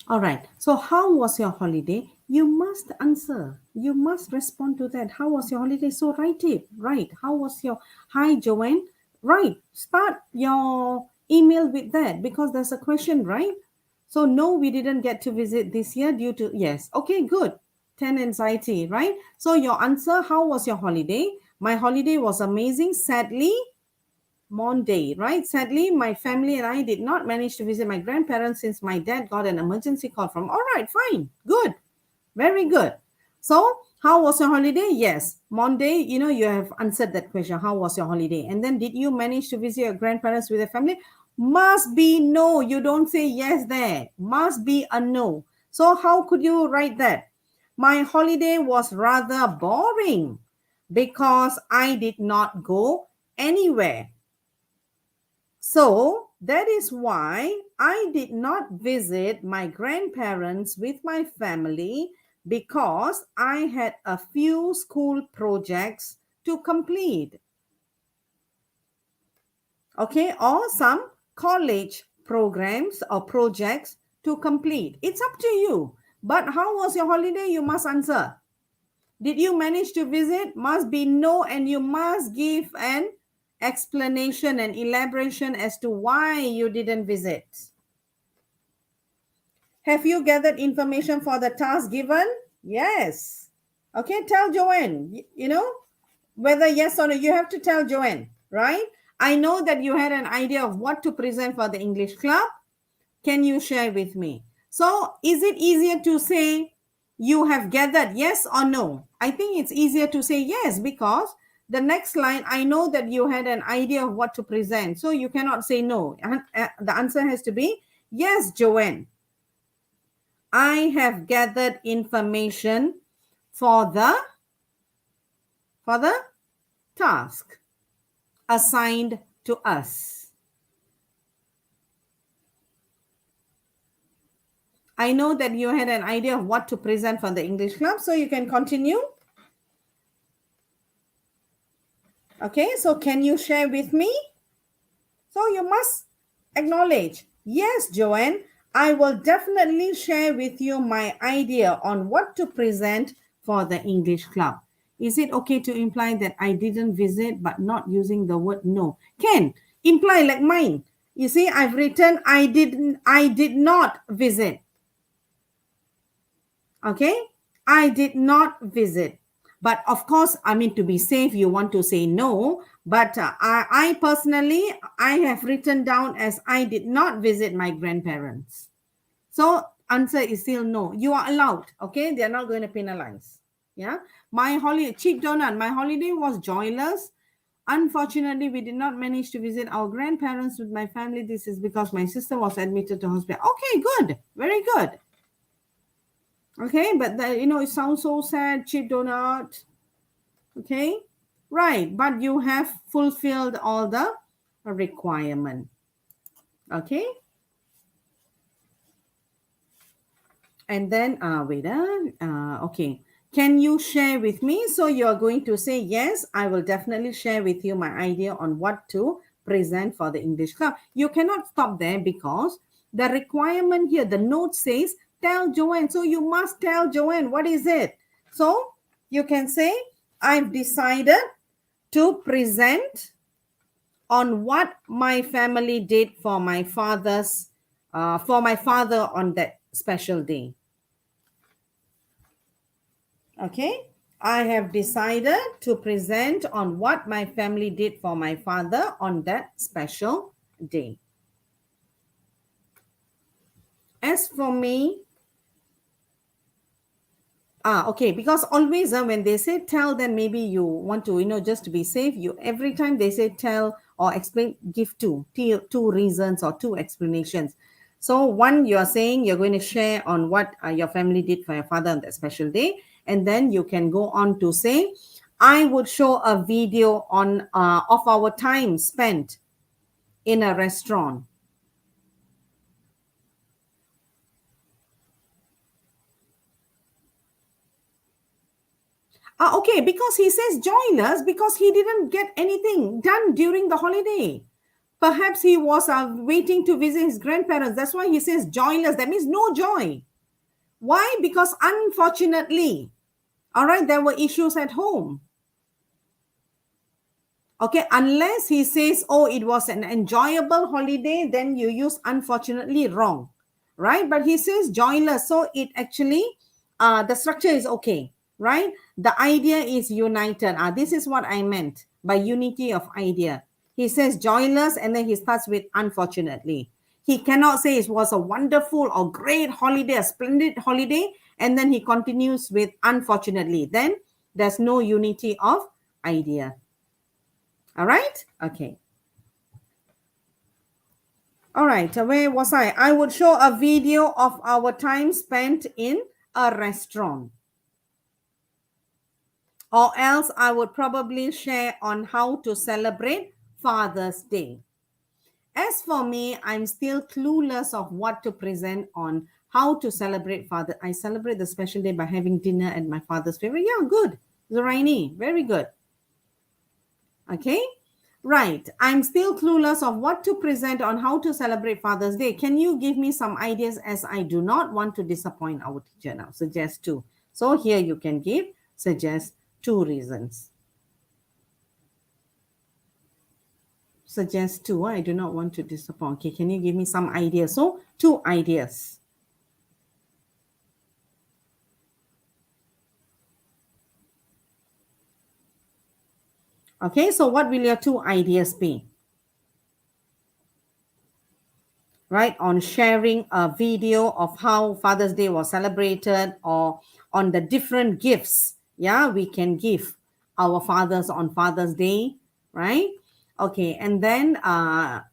All right. So, how was your holiday? You must answer. You must respond to that. How was your holiday? So, write it. Right. How was your. Hi, Joanne. Right. Start your email with that because there's a question, right? So, no, we didn't get to visit this year due to. Yes. Okay, good. 10 anxiety, right? So, your answer. How was your holiday? My holiday was amazing. Sadly, Monday, right? Sadly, my family and I did not manage to visit my grandparents since my dad got an emergency call from. All right, fine, good, very good. So, how was your holiday? Yes, Monday, you have answered that question. How was your holiday? And then, did you manage to visit your grandparents with your family? Must be no. You don't say yes there. Must be a no. So, how could you write that? My holiday was rather boring because I did not go anywhere. So that is why I did not visit my grandparents with my family because I had a few school projects to complete. Okay, or some college programs or projects to complete. It's up to you. But how was your holiday? You must answer. Did you manage to visit? Must be no, and you must give an explanation and elaboration as to why you didn't visit. Have you gathered information for the task given? Yes. Okay, tell Joanne, whether yes or no. You have to tell Joanne, right? I know that you had an idea of what to present for the English club. Can you share with me? So, is it easier to say you have gathered yes or no? I think it's easier to say yes because the next line, I know that you had an idea of what to present. So, you cannot say no. The answer has to be yes, Joanne. I have gathered information for the task assigned to us. I know that you had an idea of what to present for the English club, so you can continue. Okay, so can you share with me? So you must acknowledge, yes, Joanne, I will definitely share with you my idea on what to present for the English club. Is it okay to imply that I didn't visit but not using the word no? Can imply like mine. You see, I've written I did not visit. Okay, I did not visit. But of course, I mean, to be safe, you want to say no. But I personally, I have written down as I did not visit my grandparents. So answer is still no. You are allowed. Okay, they are not going to penalize. Yeah. My holiday, cheap donut. My holiday was joyless. Unfortunately, we did not manage to visit our grandparents with my family. This is because my sister was admitted to hospital. Okay, good. Very good. Okay, but it sounds so sad, cheap donut. Okay, right, but you have fulfilled all the requirement. Okay, and then wait okay, can you share with me? So you're going to say yes, I will definitely share with you my idea on what to present for the English club. You cannot stop there because the requirement here, the note says tell Joanne. So you must tell Joanne what is it. So you can say I've decided to present on what my family did for my father on that special day. Okay, I have decided to present on what my family did for my father on that special day. As for me, okay, because always when they say tell, then maybe you want to, just to be safe, you every time they say tell or explain, give two reasons or two explanations. So one, you're saying you're going to share on what your family did for your father on that special day, and then you can go on to say, I would show a video on of our time spent in a restaurant. Okay, because he says joyless because he didn't get anything done during the holiday. Perhaps he was waiting to visit his grandparents. That's why he says joyless. That means no joy. Why? Because unfortunately, all right, there were issues at home. Okay, unless he says, oh, it was an enjoyable holiday, then you use unfortunately wrong, right? But he says joyless. So it actually, the structure is okay, right? The idea is united. This is what I meant by unity of idea. He says joyless and then he starts with unfortunately. He cannot say it was a wonderful or great holiday, a splendid holiday, and then he continues with unfortunately. Then there's no unity of idea. All right? Okay. All right. Where was I? I would show a video of our time spent in a restaurant. Or else I would probably share on how to celebrate Father's Day. As for me, I'm still clueless of what to present on how to celebrate Father. I celebrate the special day by having dinner at my father's favorite. Yeah, good. Zoraini, very good. Okay. Right. I'm still clueless of what to present on how to celebrate Father's Day. Can you give me some ideas as I do not want to disappoint our teacher now? Suggest two. So here you can suggest two reasons. Suggest two. I do not want to disappoint. Okay, can you give me some ideas? So two ideas. Okay, so what will your two ideas be? Right, on sharing a video of how Father's Day was celebrated or on the different gifts, yeah, we can give our fathers on Father's Day, right? Okay, and then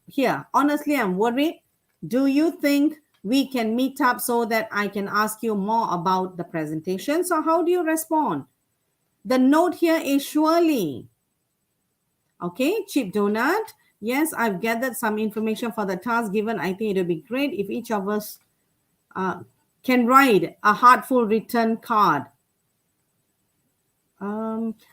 here, honestly, I'm worried. Do you think we can meet up so that I can ask you more about the presentation? So how do you respond? The note here is surely. Okay, Chip Donut. Yes, I've gathered some information for the task given. I think it would be great if each of us can write a heartful return card.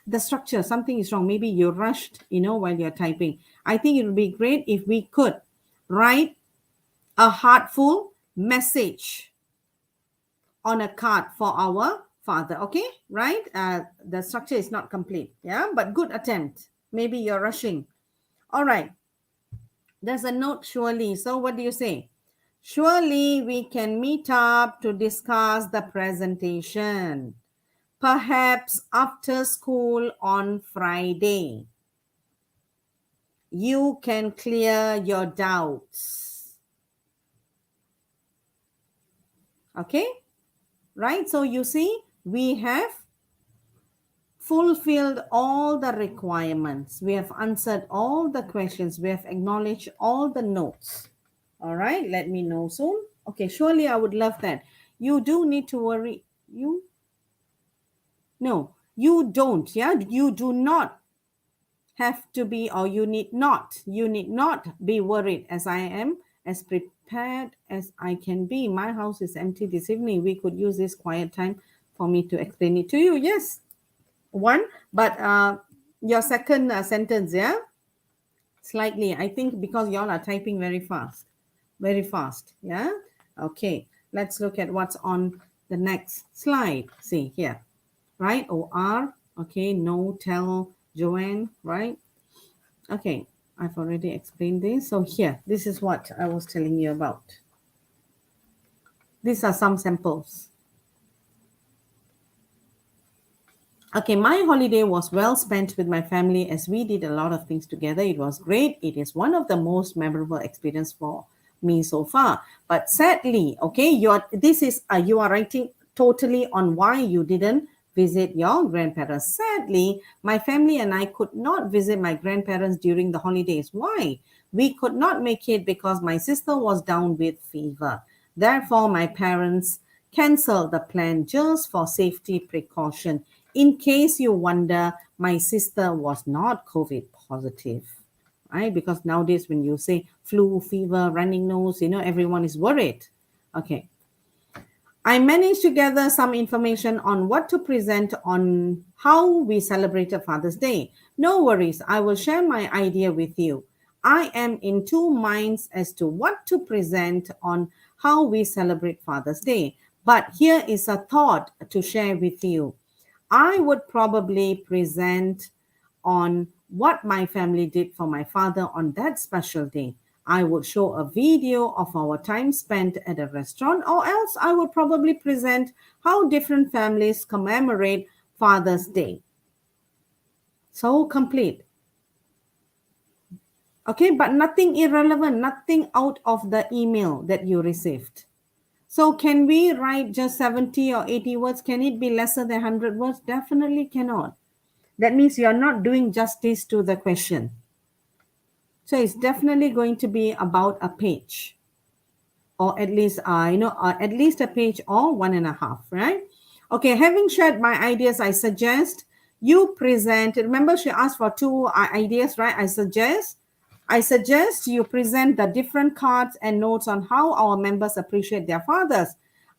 The structure, something is wrong. Maybe you rushed, while you're typing. I think it would be great if we could write a heartful message on a card for our father. Okay, right? The structure is not complete. Yeah, but good attempt. Maybe you're rushing. All right. There's a note, surely. So what do you say? Surely we can meet up to discuss the presentation. Perhaps after school on Friday. You can clear your doubts. Okay? Right? So you see, we have fulfilled all the requirements. We have answered all the questions. We have acknowledged all the notes. All right, let me know soon. Okay, surely I would love that. You do need to worry. No, you don't. Yeah, you do not have to be, or you need not be worried, as I am as prepared as I can be. My house is empty this evening. We could use this quiet time for me to explain it to you. Yes. One, but your second sentence, yeah, slightly, I think, because y'all are typing very fast, yeah. Okay, let's look at what's on the next slide. See here, right? OR. Okay, no, tell Joanne, right? Okay, I've already explained this. So here, this is what I was telling you about. These are some samples. Okay, my holiday was well spent with my family as we did a lot of things together. It was great. It is one of the most memorable experience for me so far. But sadly, okay, you are writing totally on why you didn't visit your grandparents. Sadly, my family and I could not visit my grandparents during the holidays. Why? We could not make it because my sister was down with fever. Therefore, my parents canceled the plan just for safety precaution. in case you wonder, my sister was not COVID positive, right? Because nowadays when you say flu, fever, running nose, everyone is worried. Okay. I managed to gather some information on what to present on how we celebrated Father's Day. No worries, I will share my idea with you. I am in two minds as to what to present on how we celebrate Father's Day. But here is a thought to share with you. I would probably present on what my family did for my father on that special day. I would show a video of our time spent at a restaurant, or else I would probably present how different families commemorate Father's Day. So complete. Okay, but nothing irrelevant, nothing out of the email that you received. So can we write just 70 or 80 words? Can it be lesser than 100 words? Definitely cannot. That means you are not doing justice to the question. So it's definitely going to be about a page, or at least at least a page or 1.5, right? Okay, having shared my ideas, I suggest you present. Remember, she asked for two ideas, right? I suggest you present the different cards and notes on how our members appreciate their fathers.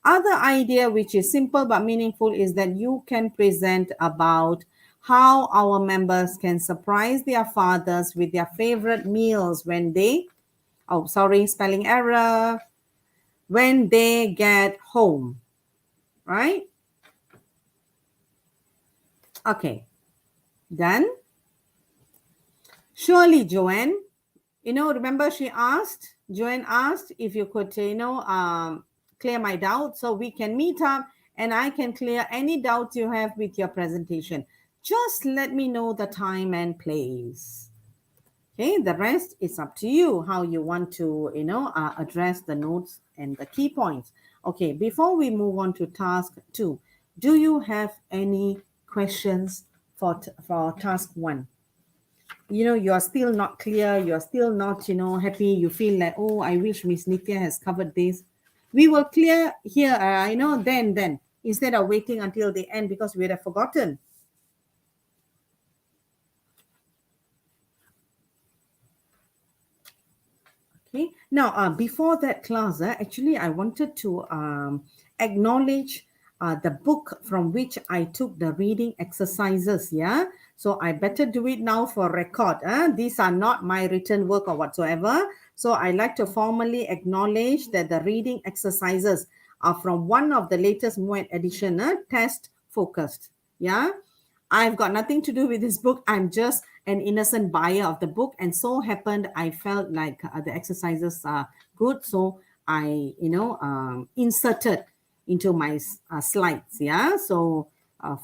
Other idea, which is simple but meaningful, is that you can present about how our members can surprise their fathers with their favorite meals when they, oh, sorry, spelling error, when they get home, right? Okay, done. Surely, Joanne, remember Joanne asked if you could, clear my doubt so we can meet up and I can clear any doubts you have with your presentation. Just let me know the time and place. Okay, the rest is up to you, how you want to, address the notes and the key points. Okay, before we move on to task 2, do you have any questions for task 1? You are still not clear, you are still not, happy, you feel like, oh, I wish Miss Nitya has covered this. We will clear here, then, instead of waiting until the end because we would have forgotten. Okay. Now, before that class, actually, I wanted to acknowledge the book from which I took the reading exercises. Yeah. So I better do it now for record. These are not my written work or whatsoever. So I like to formally acknowledge that the reading exercises are from one of the latest MUET edition, test focused. Yeah. I've got nothing to do with this book. I'm just an innocent buyer of the book. And so happened, I felt like the exercises are good. So I, inserted into my slides. Yeah. So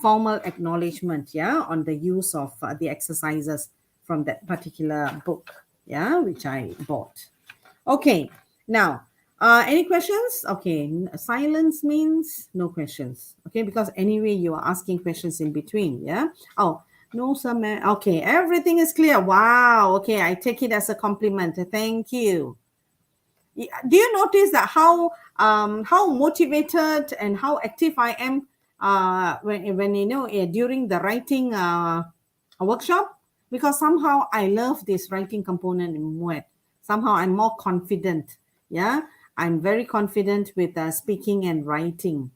formal acknowledgement, yeah, on the use of the exercises from that particular book, yeah, which I bought. Okay. Now, any questions? Okay, silence means no questions. Okay, because anyway, you are asking questions in between. Yeah. Oh, no, sir, ma'am. Okay, everything is clear. Wow. Okay, I take it as a compliment. Thank you. Do you notice that how motivated and how active I am when during the writing workshop? Because somehow I love this writing component in MUET. Somehow I'm more confident. Yeah, I'm very confident with speaking and writing.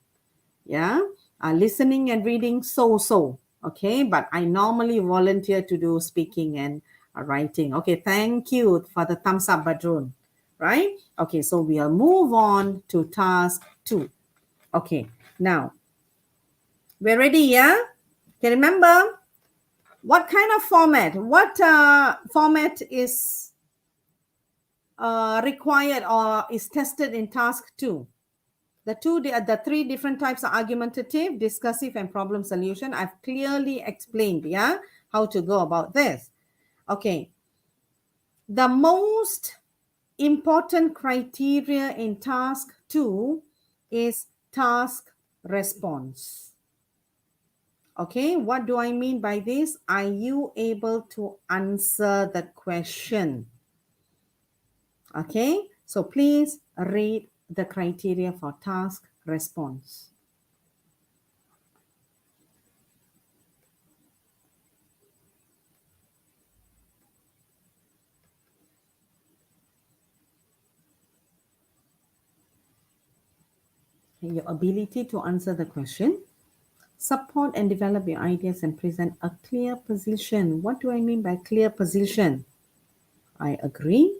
Yeah, listening and reading so. Okay, but I normally volunteer to do speaking and writing. Okay, thank you for the thumbs up, Badrun. Right? Okay, so we'll move on to task 2. Okay, now we're ready, yeah? Okay, remember what kind of format? What format is required or is tested in task 2? The three different types are argumentative, discursive, and problem solution. I've clearly explained, yeah, how to go about this. Okay. The most important criteria in task 2 is task response. Okay, what do I mean by this? Are you able to answer the question? Okay, so please read the criteria for task response. Your ability to answer the question, support and develop your ideas and present a clear position. What do I mean by clear position? I agree,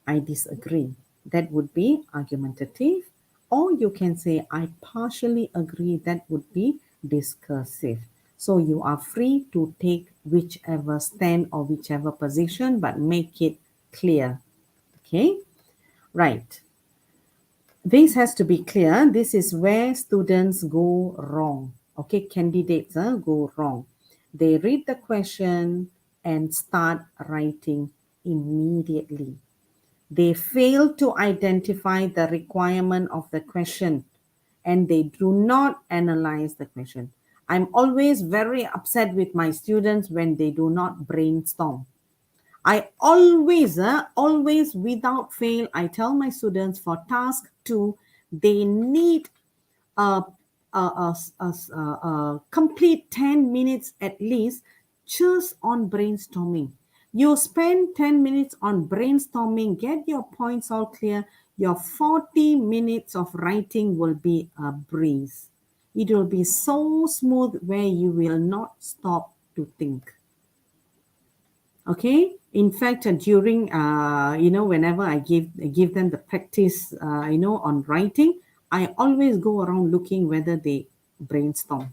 I disagree. That would be argumentative. Or you can say, I partially agree. That would be discursive. So you are free to take whichever stand or whichever position, but make it clear. Okay, right. This has to be clear. This is where students go wrong. Okay, candidates go wrong. They read the question and start writing immediately. They fail to identify the requirement of the question and they do not analyze the question. I'm always very upset with my students when they do not brainstorm. I always without fail, I tell my students for task 2, they need a, a complete 10 minutes at least just on brainstorming. You spend 10 minutes on brainstorming, get your points all clear. Your 40 minutes of writing will be a breeze. It will be so smooth where you will not stop to think. Okay, in fact, during whenever I give them the practice on writing, I always go around looking whether they brainstorm.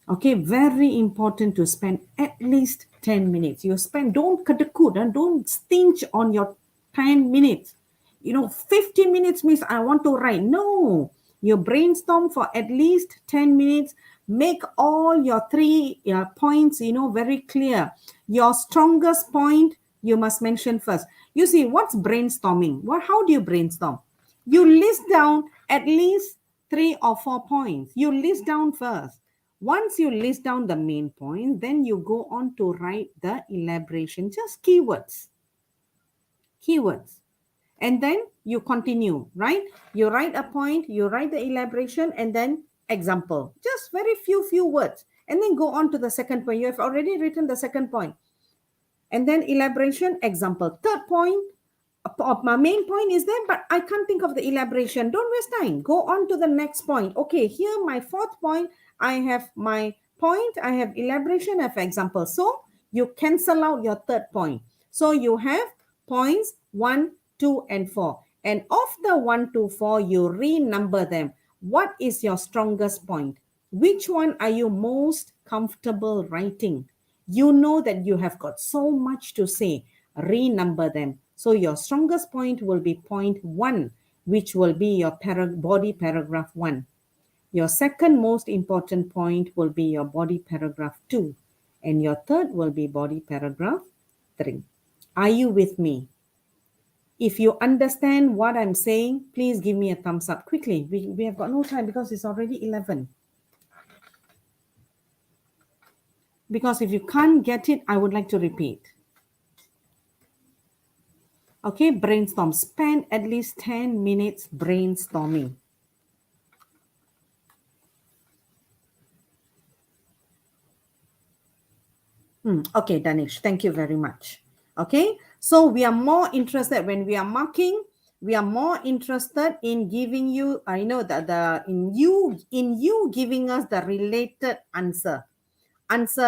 Okay, very important to spend at least 10 minutes. You spend, don't kadekut and don't stinge on your 10 minutes. 50 minutes means I want to write. No, you brainstorm for at least 10 minutes. Make all your three points, very clear. Your strongest point, you must mention first. You see, what's brainstorming? How do you brainstorm? You list down at least 3 or 4 points. You list down first. Once you list down the main point, then you go on to write the elaboration, just keywords. Keywords. And then you continue, right? You write a point, you write the elaboration, and then example. Just very few words. And then go on to the second point. You have already written the second point. And then elaboration, example. Third point, my main point is there, but I can't think of the elaboration. Don't waste time. Go on to the next point. Okay, here my fourth point, I have my point, I have elaboration, I have example. So you cancel out your third point. So you have points 1, 2, and 4. And of the 1 to 4, you renumber them. What is your strongest point? Which one are you most comfortable writing? You know that you have got so much to say. Renumber them. So your strongest point will be point 1, which will be your body paragraph 1. Your second most important point will be your body paragraph 2. And your third will be body paragraph 3. Are you with me? If you understand what I'm saying, please give me a thumbs up quickly. We have got no time because it's already 11. Because if you can't get it, I would like to repeat. Okay, brainstorm. Spend at least 10 minutes brainstorming. Okay, Danish, thank you very much. Okay, so we are more interested when we are marking. We are more interested in giving you, I know that in you giving us the related answer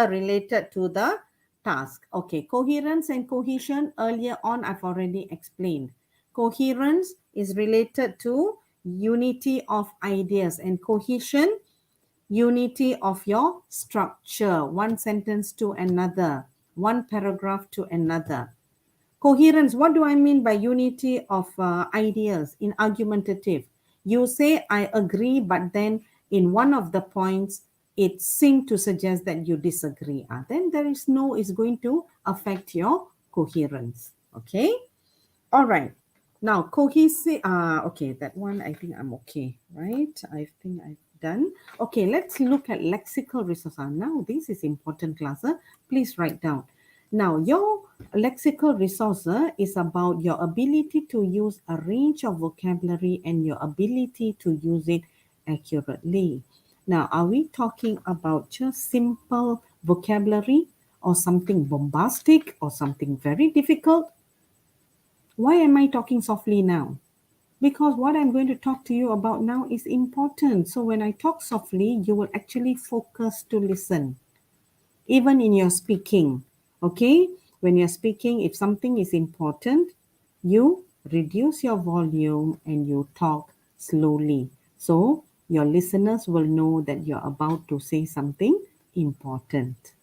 related to the task. Okay, coherence and cohesion, earlier on I've already explained. Coherence is related to unity of ideas, and cohesion, unity of your structure, one sentence to another, one paragraph to another. Coherence, what do I mean by unity of ideas in argumentative? You say, I agree, but then in one of the points, it seemed to suggest that you disagree. Then there is no, it's going to affect your coherence. Okay? All right. Now, cohesive, okay, that one, I think I'm okay, right? I think I've done. Okay, let's look at lexical resources. Now, this is important class. Please write down. Now, your lexical resource is about your ability to use a range of vocabulary and your ability to use it accurately. Now, are we talking about just simple vocabulary or something bombastic or something very difficult? Why am I talking softly now? Because what I'm going to talk to you about now is important. So when I talk softly, you will actually focus to listen, even in your speaking. Okay? When you're speaking, if something is important, you reduce your volume and you talk slowly. So your listeners will know that you're about to say something important.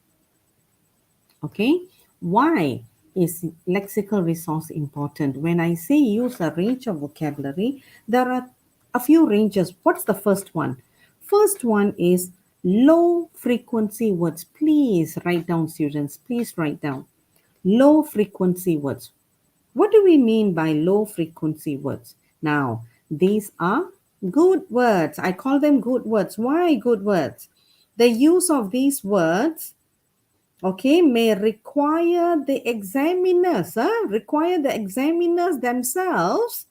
Okay, why is lexical resource important? When I say use a range of vocabulary, there are a few ranges. What's the first one? First one is low frequency words. Please write down, students. Please write down. Low frequency words. What do we mean by low frequency words? Now, these are good words. I call them good words. Why good words? The use of these words, okay, may require the examiners themselves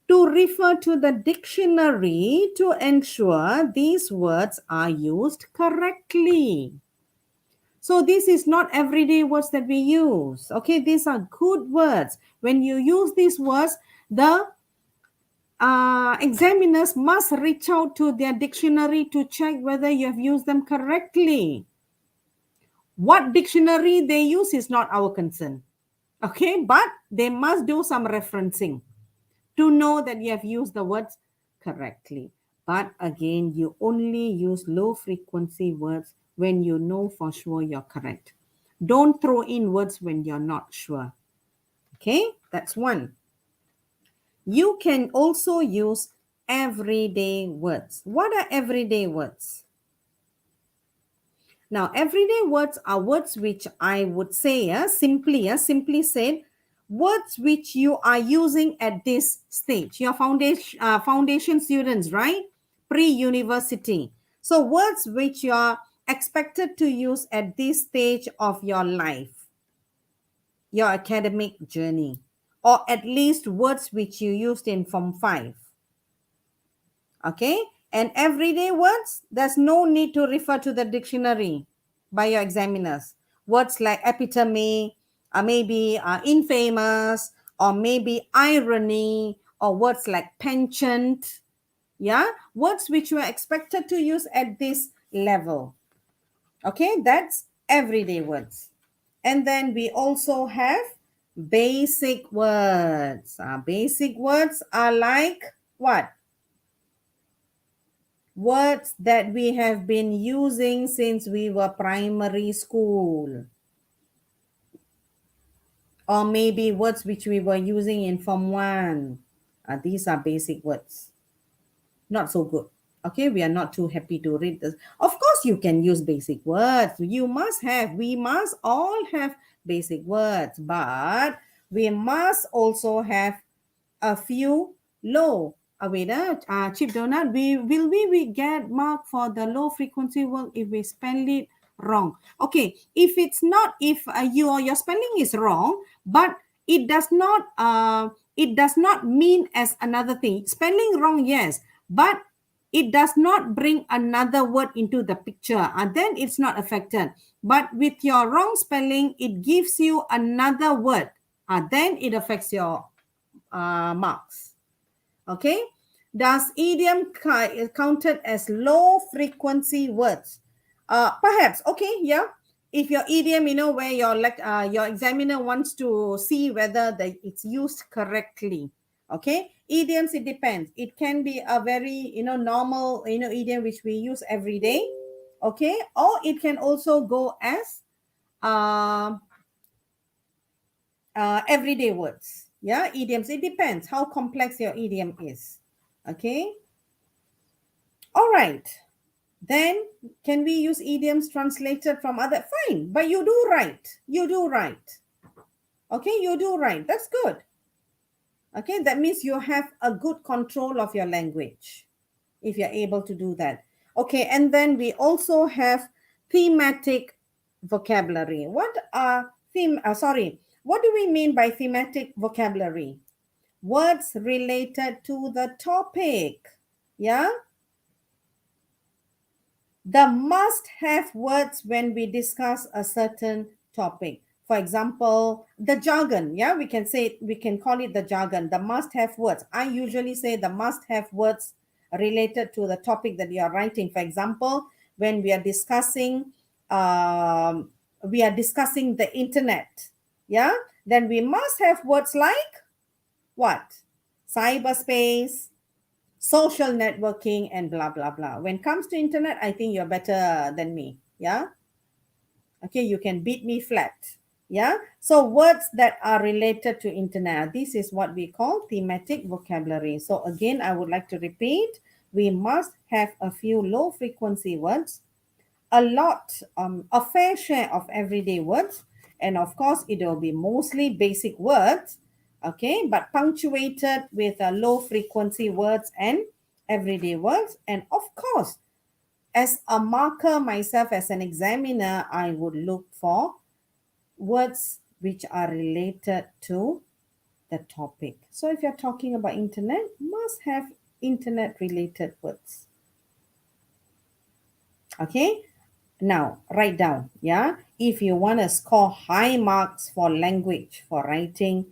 to refer to the dictionary to ensure these words are used correctly. So this is not everyday words that we use. Okay, these are good words. When you use these words, the examiners must reach out to their dictionary to check whether you have used them correctly. What dictionary they use is not our concern. Okay, but they must do some referencing to know that you have used the words correctly. But again, you only use low frequency words when you know for sure you're correct. Don't throw in words when you're not sure. Okay, that's one. You can also use everyday words. What are everyday words? Now, everyday words are words which I would say, simply said, words which you are using at this stage. Your foundation students, right? Pre-university. So words which you are expected to use at this stage of your life, your academic journey, or at least words which you used in Form 5. Okay, and everyday words, there's no need to refer to the dictionary by your examiners. Words like epitome, or maybe infamous, or maybe irony, or words like penchant. Yeah, words which you are expected to use at this level. Okay, that's everyday words. And then we also have basic words. Basic words are like what? Words that we have been using since we were primary school, or maybe words which we were using in Form 1. These are basic words. Not so good. Okay, we are not too happy to read this. Of course, you can use basic words. We must all have basic words, but we must also have a few low. Wait, Chip Donut, we get mark for the low frequency word if we spell it wrong? Okay, if it's not, if your spelling is wrong, but it does not mean as another thing. Spelling wrong, yes, but it does not bring another word into the picture, and then it's not affected. But with your wrong spelling, it gives you another word, then it affects your marks. Okay, does idiom counted as low frequency words? Perhaps. Okay, yeah, if your idiom, where your examiner wants to see whether it's used correctly. Okay, idioms, it depends. It can be a very normal idiom which we use every day. Okay, or it can also go as uh, everyday words. Yeah, idioms, it depends how complex your idiom is. Okay, all right, then can we use idioms translated from other? Fine, but you do right. Okay, you do right. That's good. Okay, that means you have a good control of your language if you're able to do that. Okay, and then we also have thematic vocabulary. What do we mean by thematic vocabulary? Words related to the topic. Yeah, the must have words when we discuss a certain topic. For example, the jargon, yeah, we can say, we can call it the jargon, the must-have words. I usually say the must-have words related to the topic that you are writing. For example, when um, we are discussing the internet, yeah, then we must have words like what? Cyberspace, social networking, and blah blah blah. When it comes to internet, I think you're better than me. Yeah. Okay, you can beat me flat. Yeah. So words that are related to internet, this is what we call thematic vocabulary. So again, I would like to repeat, we must have a few low frequency words, a fair share of everyday words, and of course it will be mostly basic words, okay, but punctuated with low frequency words and everyday words. And of course, as a marker myself, as an examiner, I would look for words which are related to the topic. So if you're talking about internet, must have internet related words. Okay, now write down, yeah, if you want to score high marks for language, for writing,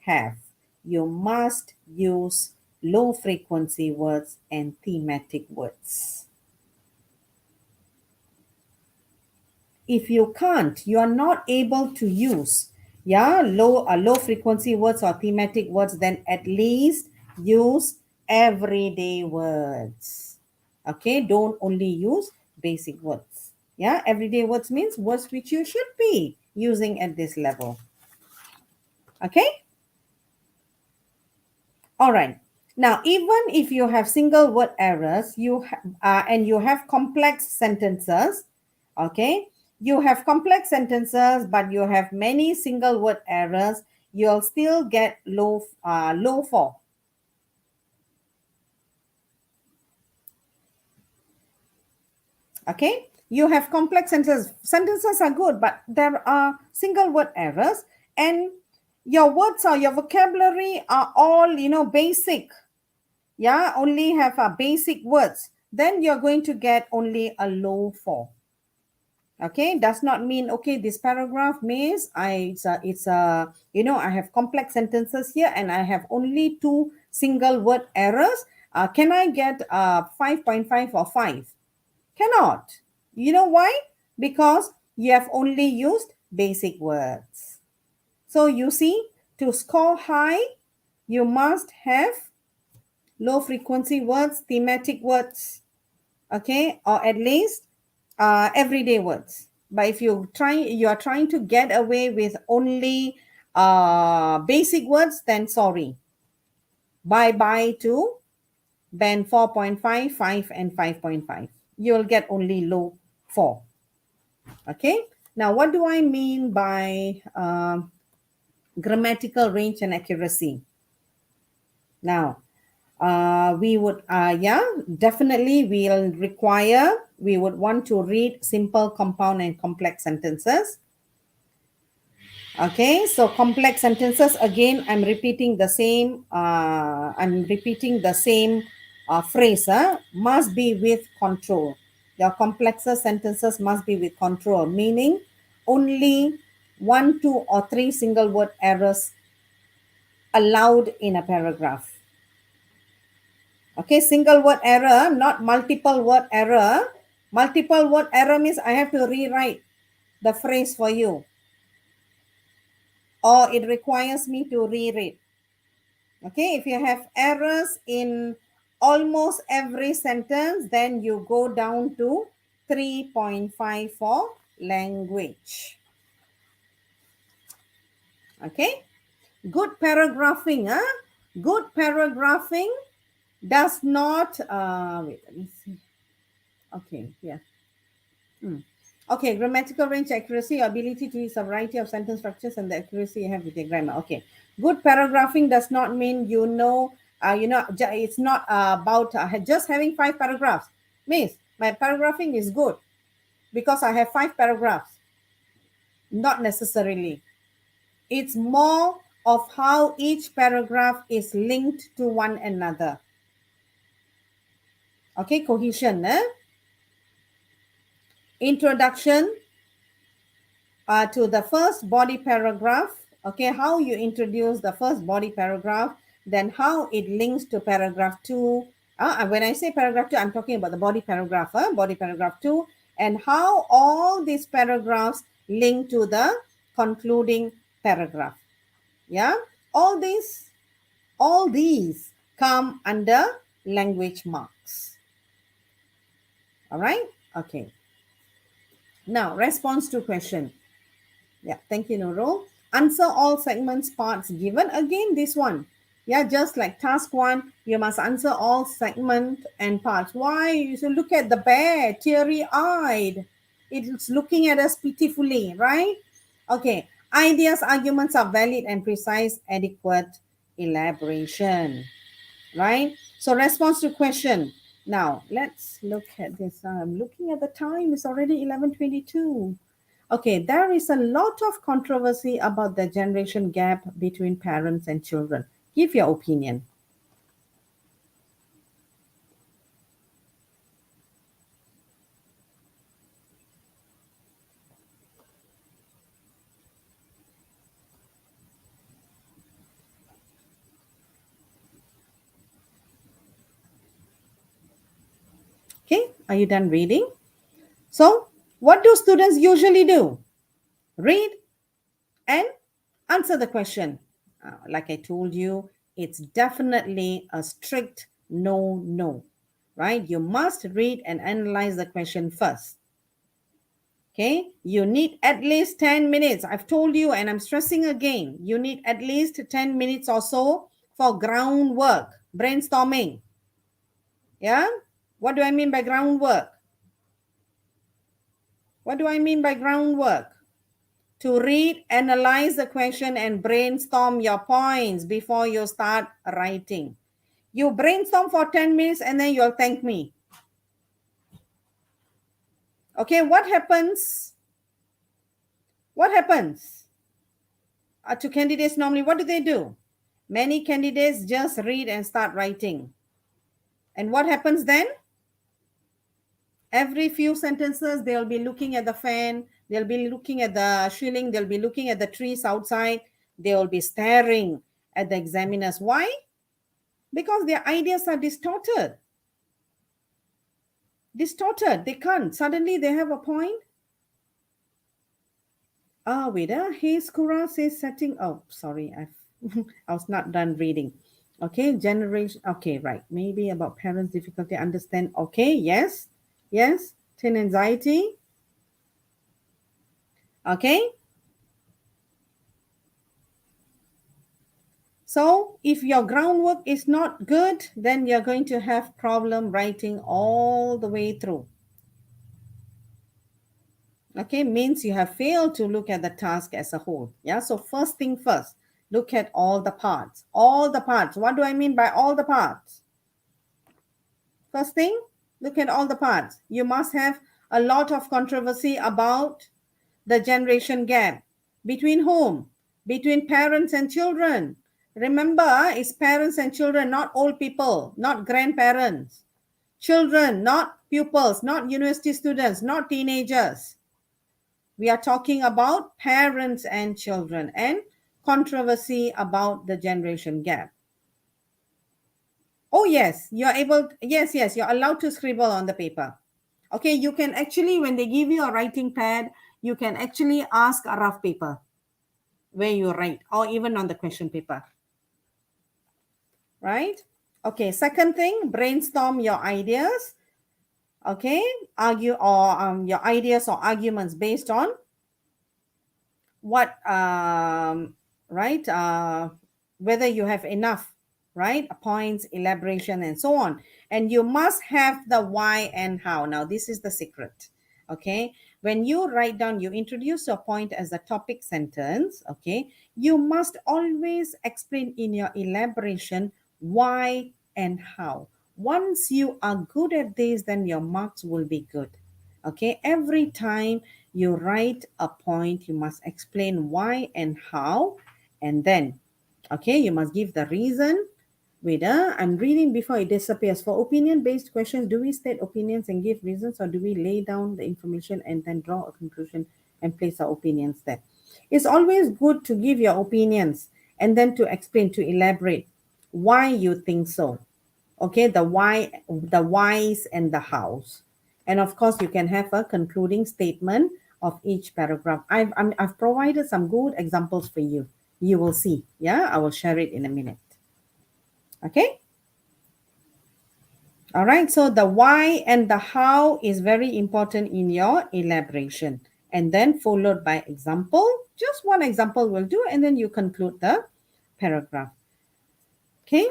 have you must use low frequency words and thematic words. If you can't, you are not able to use, yeah, low frequency words or thematic words, then at least use everyday words. Okay, don't only use basic words. Yeah, everyday words means words which you should be using at this level. Okay, all right. Now, even if you have single word errors, and you have complex sentences, okay, you have complex sentences, but you have many single word errors, you'll still get low 4. Okay, you have complex sentences are good, but there are single word errors, and your words or your vocabulary are all, basic. Yeah, only have basic words, then you're going to get only a low 4. Okay, does not mean, okay, this paragraph means I have complex sentences here and I have only 2 single word errors. Can I get 5.5 or 5? Cannot. You know why? Because you have only used basic words. So you see, to score high, you must have low frequency words, thematic words, okay, or at least everyday words. But if you are trying to get away with only basic words, then sorry, bye bye to band 4.5, 5, and 5.5. You'll get only low 4. Okay, now what do I mean by grammatical range and accuracy? Now, we would definitely we would want to read simple, compound, and complex sentences. Okay, so complex sentences, again, I'm repeating the same phrase, must be with control. Your complexer sentences must be with control, meaning only 1, 2, or 3 single word errors allowed in a paragraph. Okay, single word error, not multiple word error. Multiple word error means I have to rewrite the phrase for you, or it requires me to reread. Okay, if you have errors in almost every sentence, then you go down to 3.5 for language. Okay, good paragraphing. Good paragraphing does not, wait, let me see. Okay, yeah. Okay, grammatical range, accuracy, ability to use a variety of sentence structures, and the accuracy you have with your grammar. Okay, good paragraphing does not mean it's not about just having 5 paragraphs. Means my paragraphing is good because I have 5 paragraphs. Not necessarily. It's more of how each paragraph is linked to one another. Okay, cohesion. Introduction, to the first body paragraph, okay, how you introduce the first body paragraph, then how it links to paragraph 2. When I say paragraph 2, I'm talking about the body paragraph, body paragraph 2, and how all these paragraphs link to the concluding paragraph. Yeah, all these come under language marks. All right, okay. Now, response to question. Yeah, thank you, Nurul. Answer all segments parts given. Again, this one. Yeah, just like task 1, you must answer all segment and parts. Why? You should look at the bear, teary-eyed. It's looking at us pitifully, right? Okay. Ideas, arguments are valid and precise, adequate elaboration, right? So response to question. Now, let's look at this. I'm looking at the time. It's already 11:22. Okay, there is a lot of controversy about the generation gap between parents and children. Give your opinion. Okay, are you done reading? So, what do students usually do? Read and answer the question. Like I told you, it's definitely a strict no, no, right? You must read and analyze the question first. Okay, you need at least 10 minutes. I've told you, and I'm stressing again, you need at least 10 minutes or so for groundwork, brainstorming. Yeah, what do I mean by groundwork? What do I mean by groundwork? To read, analyze the question, and brainstorm your points before you start writing. You brainstorm for 10 minutes and then you'll thank me. Okay, what happens? What happens to candidates normally? What do? Many candidates just read and start writing. And what happens then? Every few sentences, they'll be looking at the fan, they'll be looking at the shilling, they'll be looking at the trees outside, they'll be staring at the examiners. Why? Because their ideas are distorted. Distorted. They can't. Suddenly they have a point. Wait, Hayes Kura says setting. Oh, sorry, I was not done reading. Okay, generation. Okay, right. Maybe about parents' difficulty understand. Okay, yes, yes. Teen anxiety. Okay. So if your groundwork is not good, then you're going to have problem writing all the way through. Okay, means you have failed to look at the task as a whole. Yeah, so first thing first, look at all the parts. All the parts. What do I mean by all the parts? First thing, look at all the parts. You must have a lot of controversy about the generation gap. Between whom? Between parents and children. Remember, it's parents and children, not old people, not grandparents. Children, not pupils, not university students, not teenagers. We are talking about parents and children and controversy about the generation gap. Oh, yes, you're able, yes, you're allowed to scribble on the paper. Okay, you can actually, when they give you a writing pad, you can actually ask a rough paper where you write, or even on the question paper. Right? Okay, second thing, brainstorm your ideas. Okay, argue or your ideas or arguments based on what right whether you have enough, right, points, elaboration, and so on. And you must have the why and how. Now this is the secret. Okay, when you write down, you introduce your point as a topic sentence. Okay, you must always explain in your elaboration why and how. Once you are good at this, then your marks will be good. Okay, every time you write a point, you must explain why and how, and then, okay, you must give the reason. Wait, I'm reading before it disappears. For opinion-based questions, do we state opinions and give reasons, or do we lay down the information and then draw a conclusion and place our opinions there. It's always good to give your opinions and then to explain, to elaborate why you think so. Okay, the why, the whys, and the hows. And of course, you can have a concluding statement of each paragraph. I've provided some good examples for you. You will see. Yeah, I will share it in a minute. Okay. All right. So the why and the how is very important in your elaboration. And then followed by example. Just one example will do. And then you conclude the paragraph. Okay.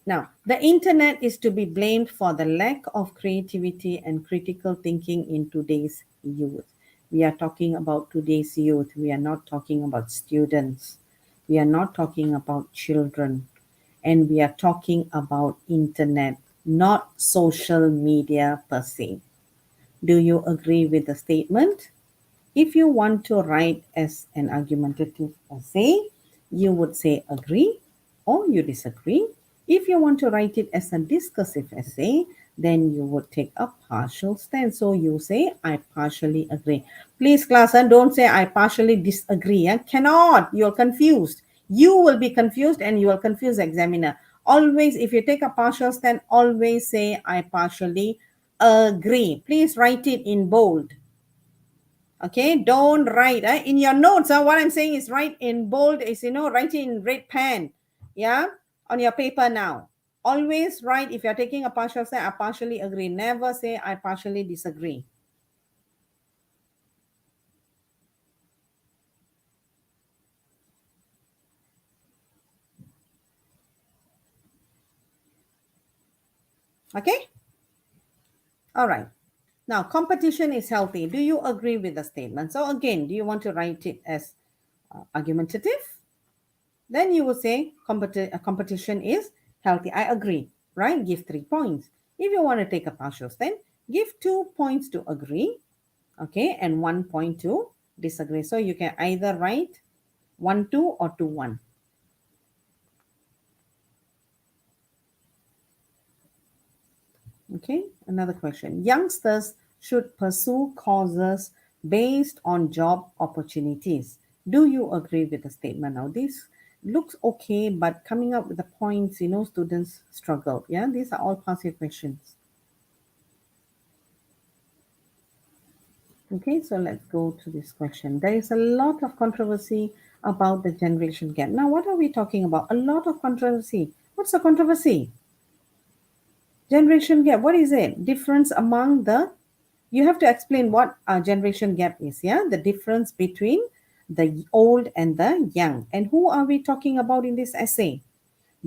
Now, the internet is to be blamed for the lack of creativity and critical thinking in today's youth. We are talking about today's youth. We are not talking about students. We are not talking about children. And we are talking about internet, not social media per se. Do you agree with the statement? If you want to write as an argumentative essay, you would say agree or you disagree. If you want to write it as a discursive essay, then you would take a partial stance. So you say, I partially agree. Please, class, don't say I partially disagree. Cannot. You're confused. You will be confused and you will confuse the examiner. Always, if you take a partial stand, always say I partially agree. Please write it in bold. Okay, don't write in your notes. What I'm saying is write in bold, is write in red pen. Yeah, on your paper now. Always write, if you're taking a partial stand, I partially agree. Never say I partially disagree. Okay. All right. Now, competition is healthy. Do you agree with the statement? So again, do you want to write it as argumentative? Then you will say competition is healthy. I agree, right? Give 3 points. If you want to take a partial stand, give 2 points to agree, okay, and 1 point to disagree. So you can either write 1-2 or 2-1. Okay, another question. Youngsters should pursue courses based on job opportunities. Do you agree with the statement? Now, this looks okay, but coming up with the points, students struggle. Yeah, these are all past year questions. Okay, so let's go to this question. There is a lot of controversy about the generation gap. Now, what are we talking about? A lot of controversy. What's the controversy? Generation gap. What is it? Difference among the. You have to explain what a generation gap is. Yeah, the difference between the old and the young. And who are we talking about in this essay?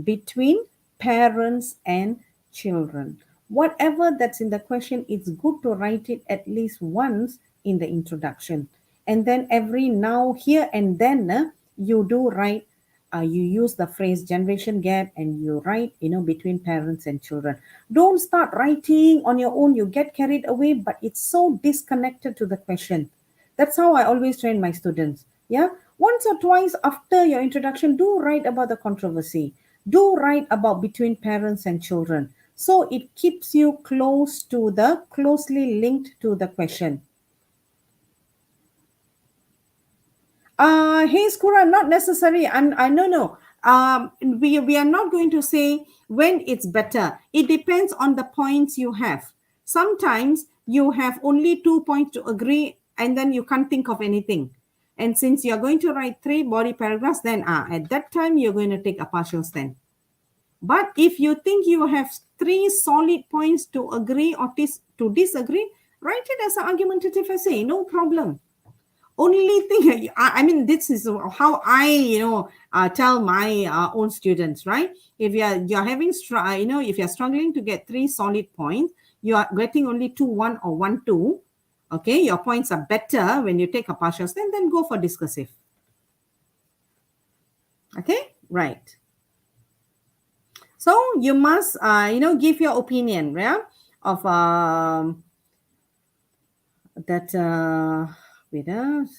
Between parents and children. Whatever that's in the question, it's good to write it at least once in the introduction. And then every now, here, and then you do write, you use the phrase generation gap and you write, between parents and children. Don't start writing on your own. You get carried away, but it's so disconnected to the question. That's how I always train my students. Yeah. Once or twice after your introduction, do write about the controversy. Do write about between parents and children. So it keeps you closely linked to the question. Hey, Skura, not necessary. I no. We are not going to say when it's better. It depends on the points you have. Sometimes you have only 2 points to agree, and then you can't think of anything. And since you're going to write 3 body paragraphs, then at that time you're going to take a partial stand. But if you think you have 3 solid points to agree or to disagree, write it as an argumentative essay. No problem. Only thing, I mean, this is how I tell my own students, right? If you're having if you're struggling to get 3 solid points, you are getting only 2-1 or 1-2. Okay, your points are better when you take a partial stand, then go for discursive. Okay, right. So you must give your opinion, yeah, of that with us.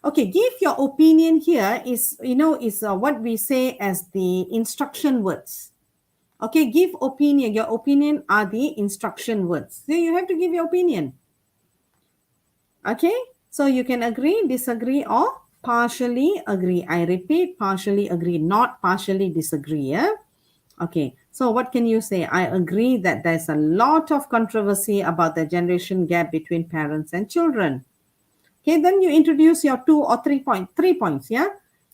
Okay, give your opinion here is what we say as the instruction words. Okay, give opinion. Your opinion are the instruction words. So you have to give your opinion. Okay, so you can agree, disagree, or partially agree. I repeat, partially agree, not partially disagree. Yeah. Okay, so what can you say? I agree that there's a lot of controversy about the generation gap between parents and children. Okay, then you introduce your 3 points. Yeah.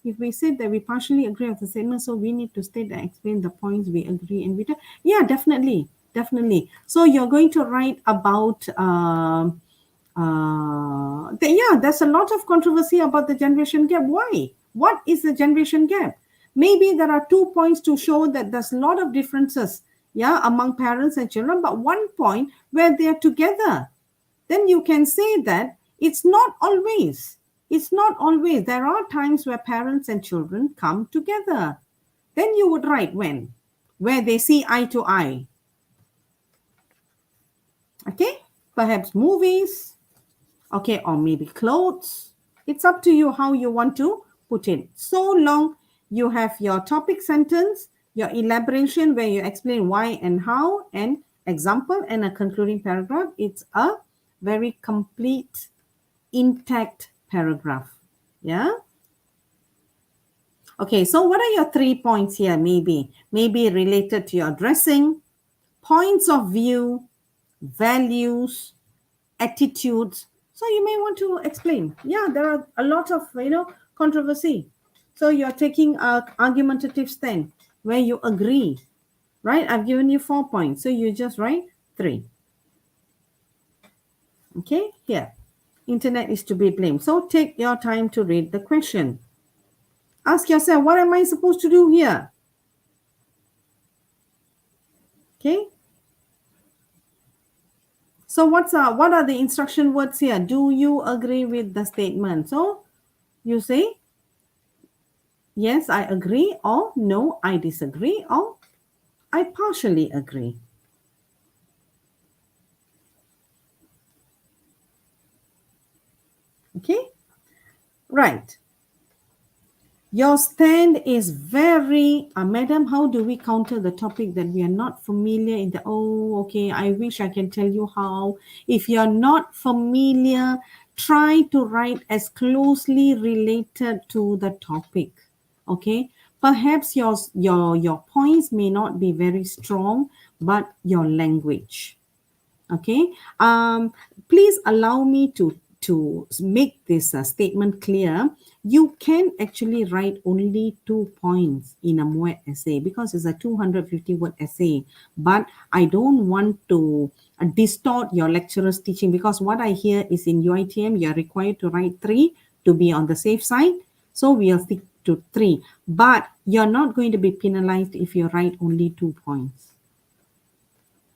If we said that we partially agree with the statement, so we need to state and explain the points we agree and we don't. Yeah, definitely, definitely. So you're going to write about yeah, there's a lot of controversy about the generation gap. Why? What is the generation gap? Maybe there are 2 points to show that there's a lot of differences, yeah, among parents and children, but one point where they are together. Then you can say that it's not always. It's not always. There are times where parents and children come together. Then you would write when, where they see eye to eye. Okay, perhaps movies, okay, or maybe clothes. It's up to you how you want to put it. So long you have your topic sentence, your elaboration where you explain why and how, and example and a concluding paragraph. It's a very complete, intact paragraph. Yeah. Okay, so what are your 3 points here? Maybe related to your dressing, points of view, values, attitudes. So you may want to explain. Yeah, there are a lot of controversy. So you're taking a argumentative stand where you agree, right? I've given you 4 points, so you just write 3. Okay, here. Internet is to be blamed. So take your time to read the question. Ask yourself, what am I supposed to do here? Okay. So what are the instruction words here? Do you agree with the statement? So you say, yes, I agree, or no, I disagree, or I partially agree. Okay, right. Your stand is very, madam, how do we counter the topic that we are not familiar in the, oh, okay, I wish I can tell you how. If you're not familiar, try to write as closely related to the topic. Okay, perhaps your points may not be very strong, but your language. Okay, please allow me to make this statement clear. You can actually write only 2 points in a MUET essay because it's a 250 word essay, but I don't want to distort your lecturer's teaching, because what I hear is in UITM you're required to write 3 to be on the safe side, so we'll stick to 3, but you're not going to be penalized if you write only 2 points.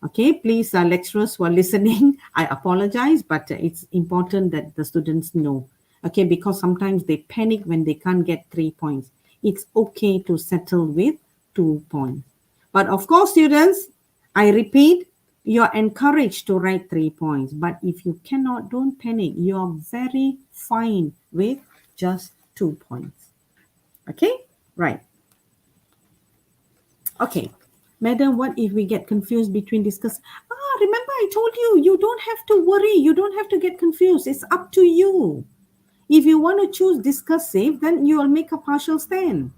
Okay, please, lecturers who are listening, I apologize, but it's important that the students know. Okay, because sometimes they panic when they can't get 3 points. It's okay to settle with 2 points. But of course, students, I repeat, you're encouraged to write 3 points. But if you cannot, don't panic. You're very fine with just 2 points. Okay, right. Okay. Madam, what if we get confused between discuss? Remember I told you, you don't have to worry. You don't have to get confused. It's up to you. If you want to choose discussive, then you will make a partial stand.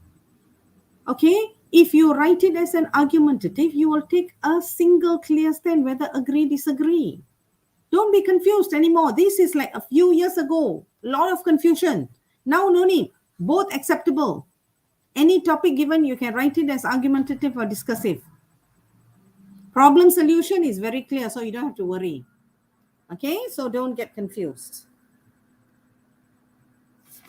Okay? If you write it as an argumentative, you will take a single clear stand, whether agree, disagree. Don't be confused anymore. This is like a few years ago. A lot of confusion. Now, no need. Both acceptable. Any topic given, you can write it as argumentative or discussive. Problem solution is very clear, so you don't have to worry. Okay, so don't get confused.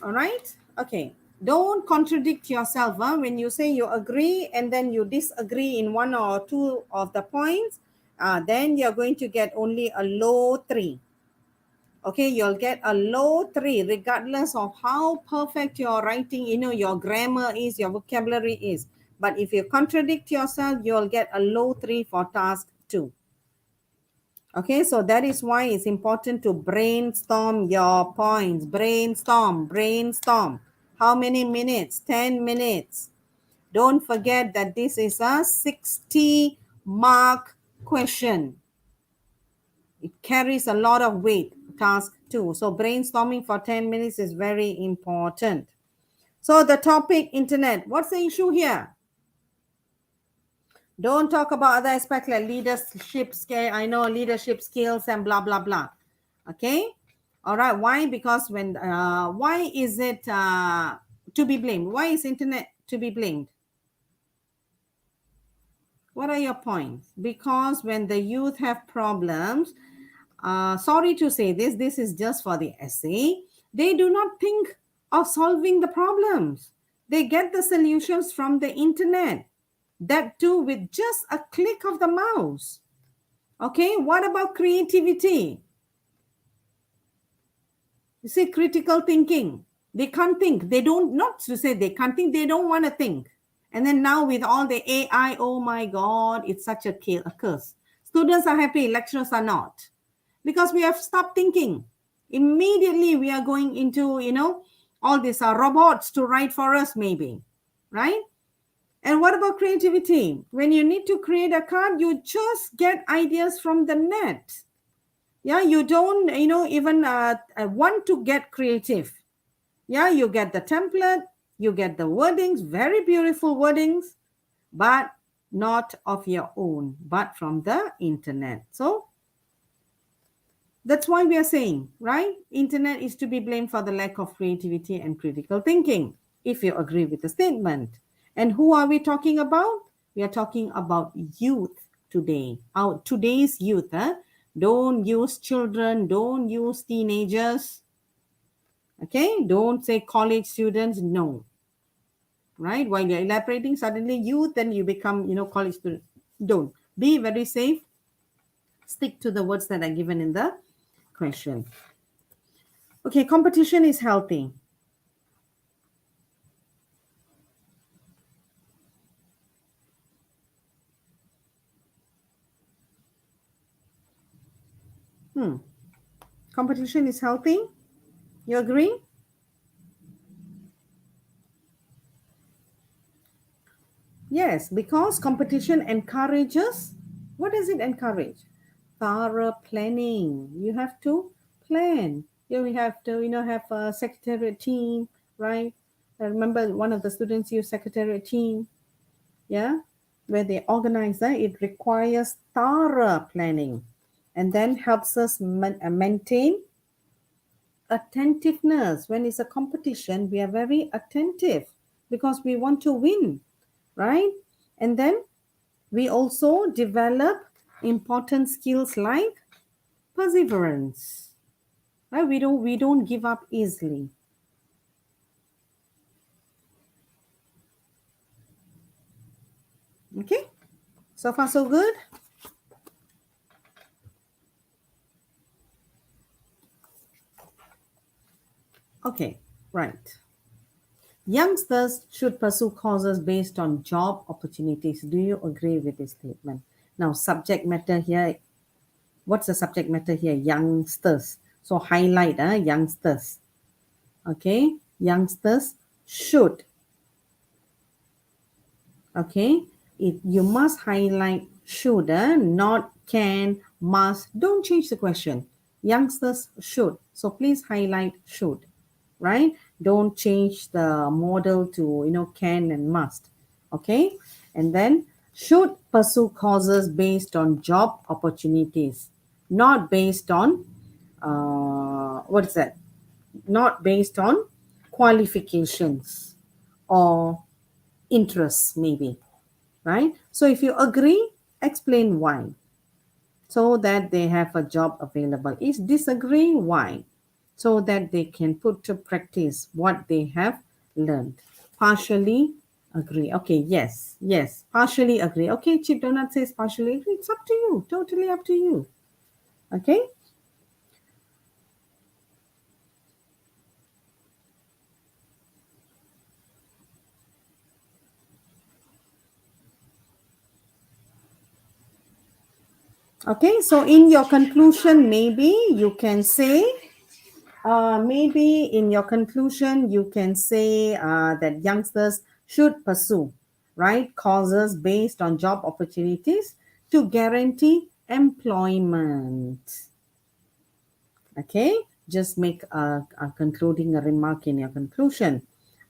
All right, okay. Don't contradict yourself when you say you agree and then you disagree in one or two of the points. Then you're going to get only a low 3. Okay, you'll get a low 3 regardless of how perfect your writing, your grammar is, your vocabulary is. But if you contradict yourself, you'll get a low 3 for task 2. Okay, so that is why it's important to brainstorm your points. Brainstorm. How many minutes? 10 minutes. Don't forget that this is a 60-mark question. It carries a lot of weight. Task 2. too. So brainstorming for 10 minutes is very important. So the topic internet, what's the issue here? Don't talk about other aspects like leadership skill. I know leadership skills and blah blah blah. Okay, all right. Why? Because why is it to be blamed? Why is internet to be blamed? What are your points? Because when the youth have problems, sorry to say this is just for the essay. They do not think of solving the problems. They get the solutions from the internet. That too with just a click of the mouse. Okay, what about creativity? You see, critical thinking. They can't think. They don't, not to say they can't think, they don't want to think. And then now with all the AI, oh my God, it's such a curse. Students are happy, lecturers are not. Because we have stopped thinking. Immediately we are going into, all these robots to write for us maybe, right? And what about creativity? When you need to create a card, you just get ideas from the net. Yeah, you don't, even want to get creative. Yeah, you get the template, you get the wordings, very beautiful wordings, but not of your own, but from the internet. So that's why we are saying, right? Internet is to be blamed for the lack of creativity and critical thinking, if you agree with the statement. And who are we talking about? We are talking about youth today. Our today's youth. Don't use children. Don't use teenagers. Okay? Don't say college students. No. Right? While you're elaborating, suddenly youth, then you become, college student. Don't. Be very safe. Stick to the words that are given in the question. Okay, competition is healthy. Competition is healthy. You agree? Yes, because competition encourages. What does it encourage? Thorough planning. You have to plan. You have to, have a secretariat team, right? I remember one of the students used secretariat team, yeah, where they organize that. It requires thorough planning, and then helps us maintain attentiveness. When it's a competition, we are very attentive because we want to win, right? And then we also develop important skills like perseverance, right? We don't give up easily. Okay, so far so good. Okay, right. Youngsters should pursue courses based on job opportunities. Do you agree with this statement? Now, subject matter here. What's the subject matter here? Youngsters. So highlight youngsters. Okay, youngsters should. Okay, you must highlight should, not can, must. Don't change the question. Youngsters should. So please highlight should, right? Don't change the model to can and must. Okay, and then should pursue courses based on job opportunities, not based on what is that? Not based on qualifications or interests, maybe, right? So if you agree, explain why, so that they have a job available. If disagree, why? So that they can put to practice what they have learned. Partially agree. Okay, yes. Partially agree. Okay, Chip Donut says partially agree. It's up to you. Totally up to you. Okay. Okay, so in your conclusion, maybe you can say, maybe in your conclusion, you can say that youngsters should pursue, right, courses based on job opportunities to guarantee employment. Okay, just make a concluding a remark in your conclusion,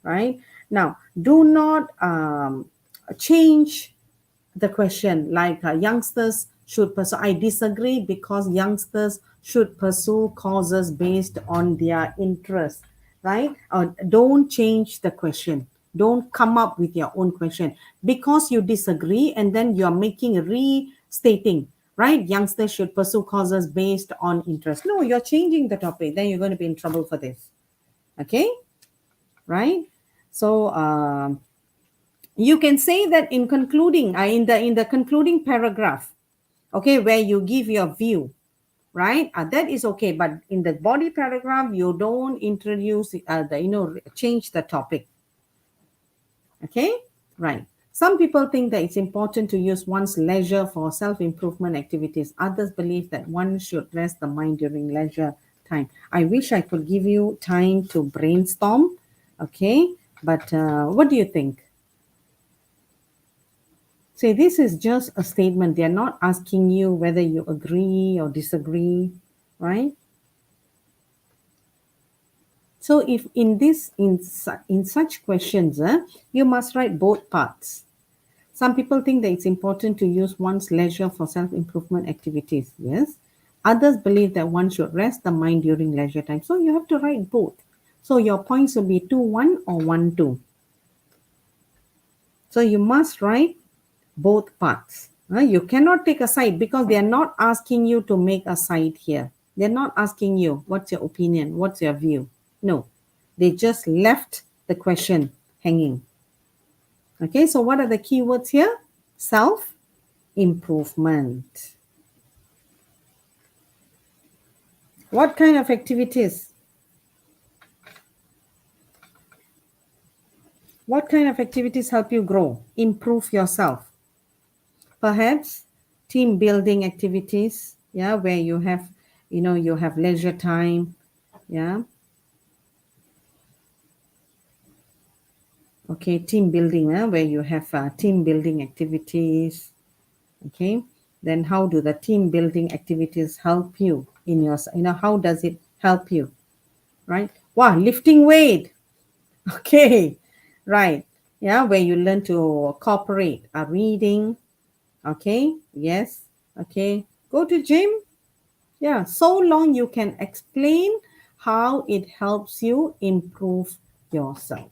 right? Now, do not change the question like youngsters should pursue. I disagree because youngsters should pursue causes based on their interest, right? Don't change the question. Don't come up with your own question because you disagree and then you're making restating, right? Youngsters should pursue causes based on interest. No, you're changing the topic. Then you're going to be in trouble for this. Okay, right? So, you can say that in concluding in the concluding paragraph, okay, where you give your view, right? That is okay, but in the body paragraph you don't introduce change the topic. Okay, right. Some people think that it's important to use one's leisure for self-improvement activities. Others believe that one should rest the mind during leisure time. I wish I could give you time to brainstorm, okay, but what do you think? See, this is just a statement. They're not asking you whether you agree or disagree, right? So if in such questions, you must write both parts. Some people think that it's important to use one's leisure for self-improvement activities. Yes. Others believe that one should rest the mind during leisure time. So you have to write both. So your points will be 2-1 or 1-2. So you must write both parts. You cannot take a side because they are not asking you to make a side here. They're not asking you, what's your opinion? What's your view? No, they just left the question hanging. Okay, so what are the keywords here? Self-improvement. What kind of activities? What kind of activities help you grow, improve yourself? Perhaps team building activities, yeah, where you have, you have leisure time, yeah. Okay, team building, where you have team building activities. Okay, then how do the team building activities help you in your, how does it help you, right? Wow, lifting weight. Okay, right. Yeah, where you learn to cooperate, reading. Okay, yes. Okay, go to gym. Yeah, so long you can explain how it helps you improve yourself.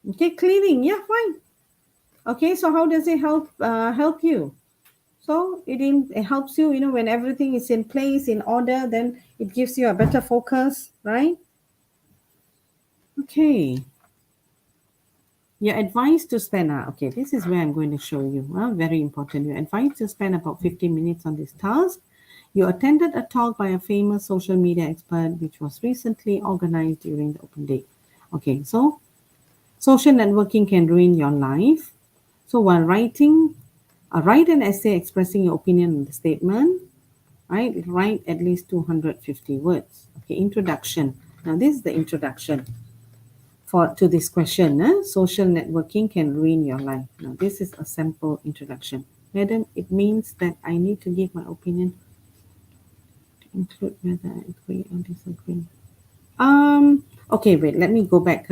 Okay, cleaning. Yeah, fine. Okay, so how does it help you? So it helps you, when everything is in place, in order, then it gives you a better focus, right? Okay. You're advised to spend, okay, this is where I'm going to show you, very important. You're advised to spend about 15 minutes on this task. You attended a talk by a famous social media expert, which was recently organized during the open day. Okay, so social networking can ruin your life. So while writing, write an essay expressing your opinion on the statement, right? Write at least 250 words. Okay, introduction. Now this is the introduction to this question. Social networking can ruin your life. Now this is a sample introduction. Madam, it means that I need to give my opinion to include whether I agree or disagree. Okay, wait, let me go back,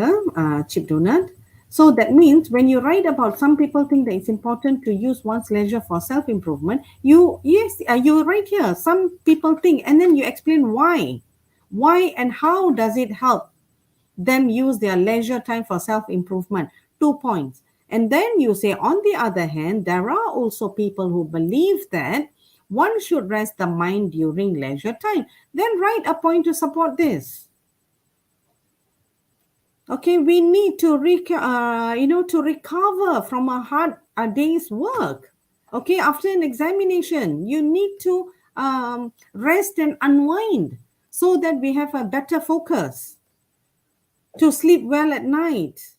Chip Donut. So that means when you write about, some people think that it's important to use one's leisure for self-improvement. You write here, some people think, and then you explain why. Why and how does it help them use their leisure time for self-improvement? 2 points. And then you say, on the other hand, there are also people who believe that one should rest the mind during leisure time. Then write a point to support this. Okay, we need to to recover from a day's work. Okay, after an examination, you need to rest and unwind so that we have a better focus to sleep well at night.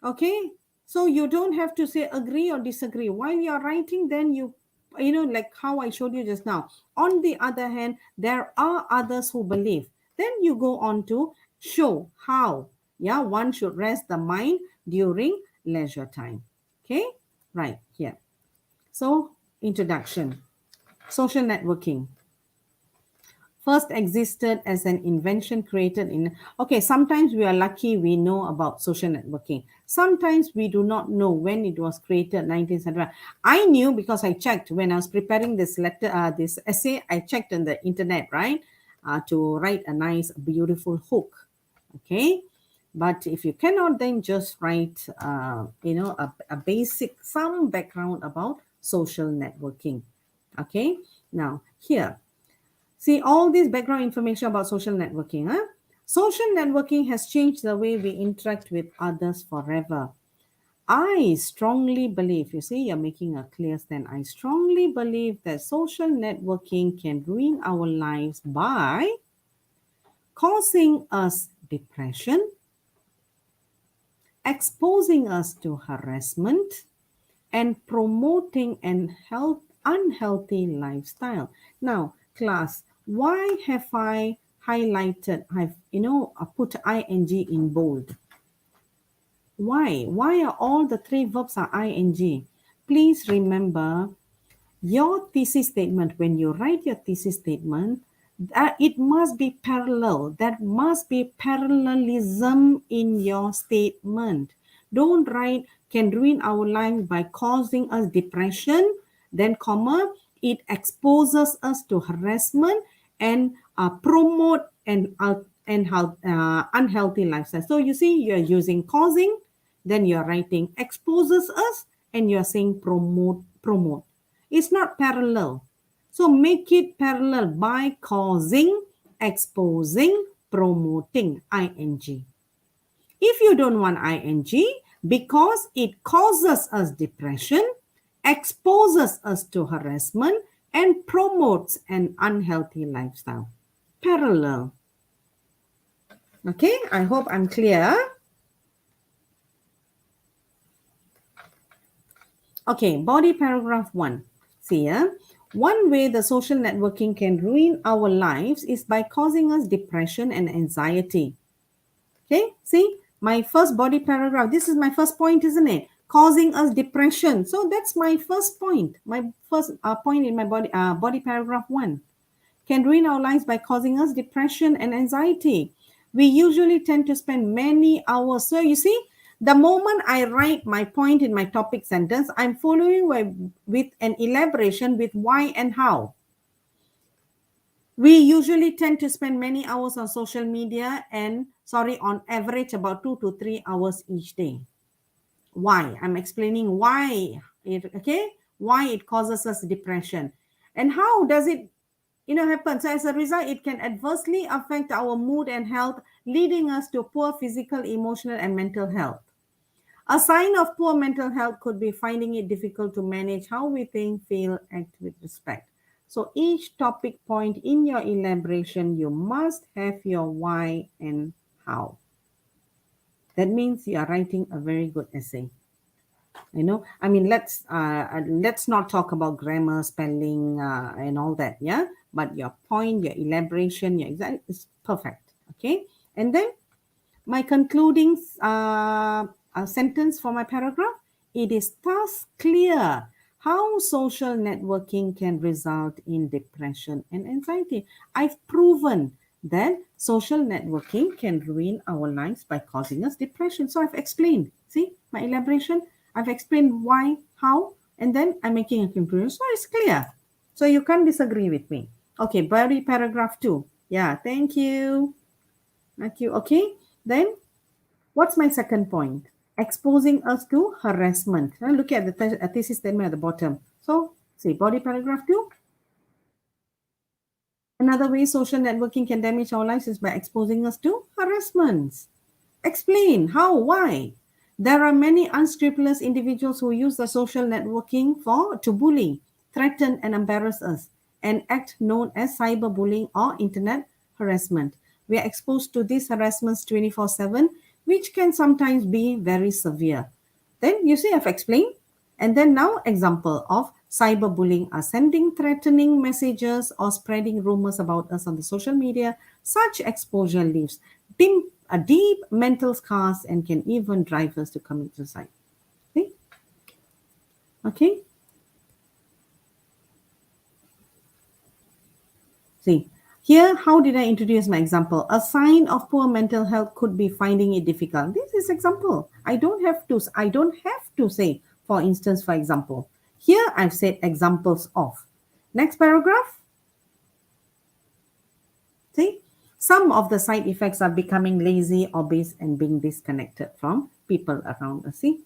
Okay, so you don't have to say agree or disagree while you're writing. Then like how I showed you just now. On the other hand, there are others who believe. Then you go on to show how, yeah, one should rest the mind during leisure time. Okay, right here. So introduction, social networking. first existed as an invention created in, okay, sometimes we are lucky we know about social networking. Sometimes we do not know when it was created, 1971. I knew because I checked when I was preparing this letter, this essay, I checked on the internet, right, to write a nice, beautiful hook. Okay. But if you cannot, then just write, a basic, some background about social networking. Okay. Now, here, see all this background information about social networking. Social networking has changed the way we interact with others forever. I strongly believe, you see, you're making a clear stand. I strongly believe that social networking can ruin our lives by causing us depression, exposing us to harassment, and promoting an unhealthy lifestyle. Now, class, why have I highlighted, put ing in bold? Why? Why are all the three verbs are ing? Please remember your thesis statement, when you write your thesis statement, that it must be parallel. That must be parallelism in your statement. Don't write can ruin our life by causing us depression, then comma, it exposes us to harassment and promote unhealthy lifestyle. So you see, you're using causing, then you're writing exposes us, and you're saying promote. It's not parallel. So make it parallel by causing, exposing, promoting, ing. If you don't want ing, because it causes us depression, exposes us to harassment, and promotes an unhealthy lifestyle. Parallel. Okay, I hope I'm clear. Okay, body paragraph 1. See, one way the social networking can ruin our lives is by causing us depression and anxiety. Okay, see, my first body paragraph, this is my first point, isn't it? Causing us depression. So that's my first point. My first point in my body paragraph 1. Can ruin our lives by causing us depression and anxiety. We usually tend to spend many hours. So you see, the moment I write my point in my topic sentence, I'm following with an elaboration with why and how. We usually tend to spend many hours on social media and, on average about 2 to 3 hours each day. Why? I'm explaining why why it causes us depression. And how does it happen? So as a result, it can adversely affect our mood and health, leading us to poor physical, emotional, and mental health. A sign of poor mental health could be finding it difficult to manage how we think, feel, act with respect. So each topic point in your elaboration, you must have your why and how. That means you are writing a very good essay. Let's not talk about grammar, spelling, and all that. Yeah, but your point, your elaboration, your exam is perfect. Okay, and then my concluding sentence for my paragraph. It is thus clear how social networking can result in depression and anxiety. I've proven that social networking can ruin our lives by causing us depression. So I've explained. See my elaboration? I've explained why, how, and then I'm making a conclusion. So it's clear. So you can't disagree with me. Okay, body paragraph 2. Yeah, thank you. Thank you. Okay, then what's my second point? Exposing us to harassment. Now look at the thesis statement at the bottom. So, see, body paragraph 2. Another way social networking can damage our lives is by exposing us to harassments. Explain how, why. There are many unscrupulous individuals who use the social networking to bully, threaten, and embarrass us, an act known as cyberbullying or internet harassment. We are exposed to these harassments 24/7, which can sometimes be very severe. Then you see, I've explained. And then now, example of cyberbullying are sending threatening messages or spreading rumors about us on the social media. Such exposure leaves deep mental scars and can even drive us to commit suicide. See? Okay. See, Here, how did I introduce my example? A sign of poor mental health could be finding it difficult. This is example. I don't have to say, for instance, for example. Here I've said examples of. Next paragraph. See, some of the side effects are becoming lazy, obese, and being disconnected from people around us. See,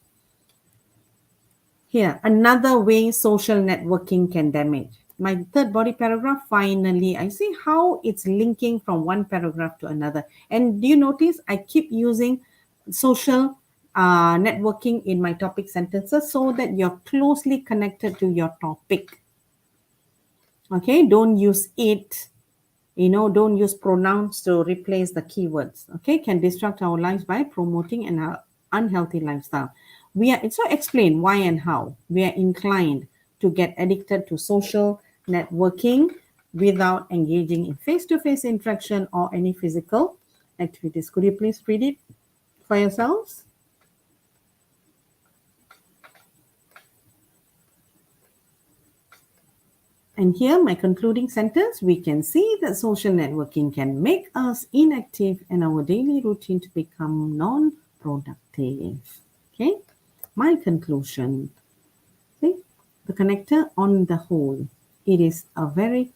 here, another way social networking can damage. My third body paragraph, finally, I see how it's linking from one paragraph to another. And do you notice I keep using social networking in my topic sentences so that you're closely connected to your topic. Okay, don't use it. Don't use pronouns to replace the keywords. Okay, can disrupt our lives by promoting an unhealthy lifestyle. So explain why and how we are inclined to get addicted to social networking without engaging in face-to-face interaction or any physical activities. Could you please read it for yourselves? And here, my concluding sentence, we can see that social networking can make us inactive and our daily routine to become non-productive. Okay, my conclusion. See, the connector on the whole, it is very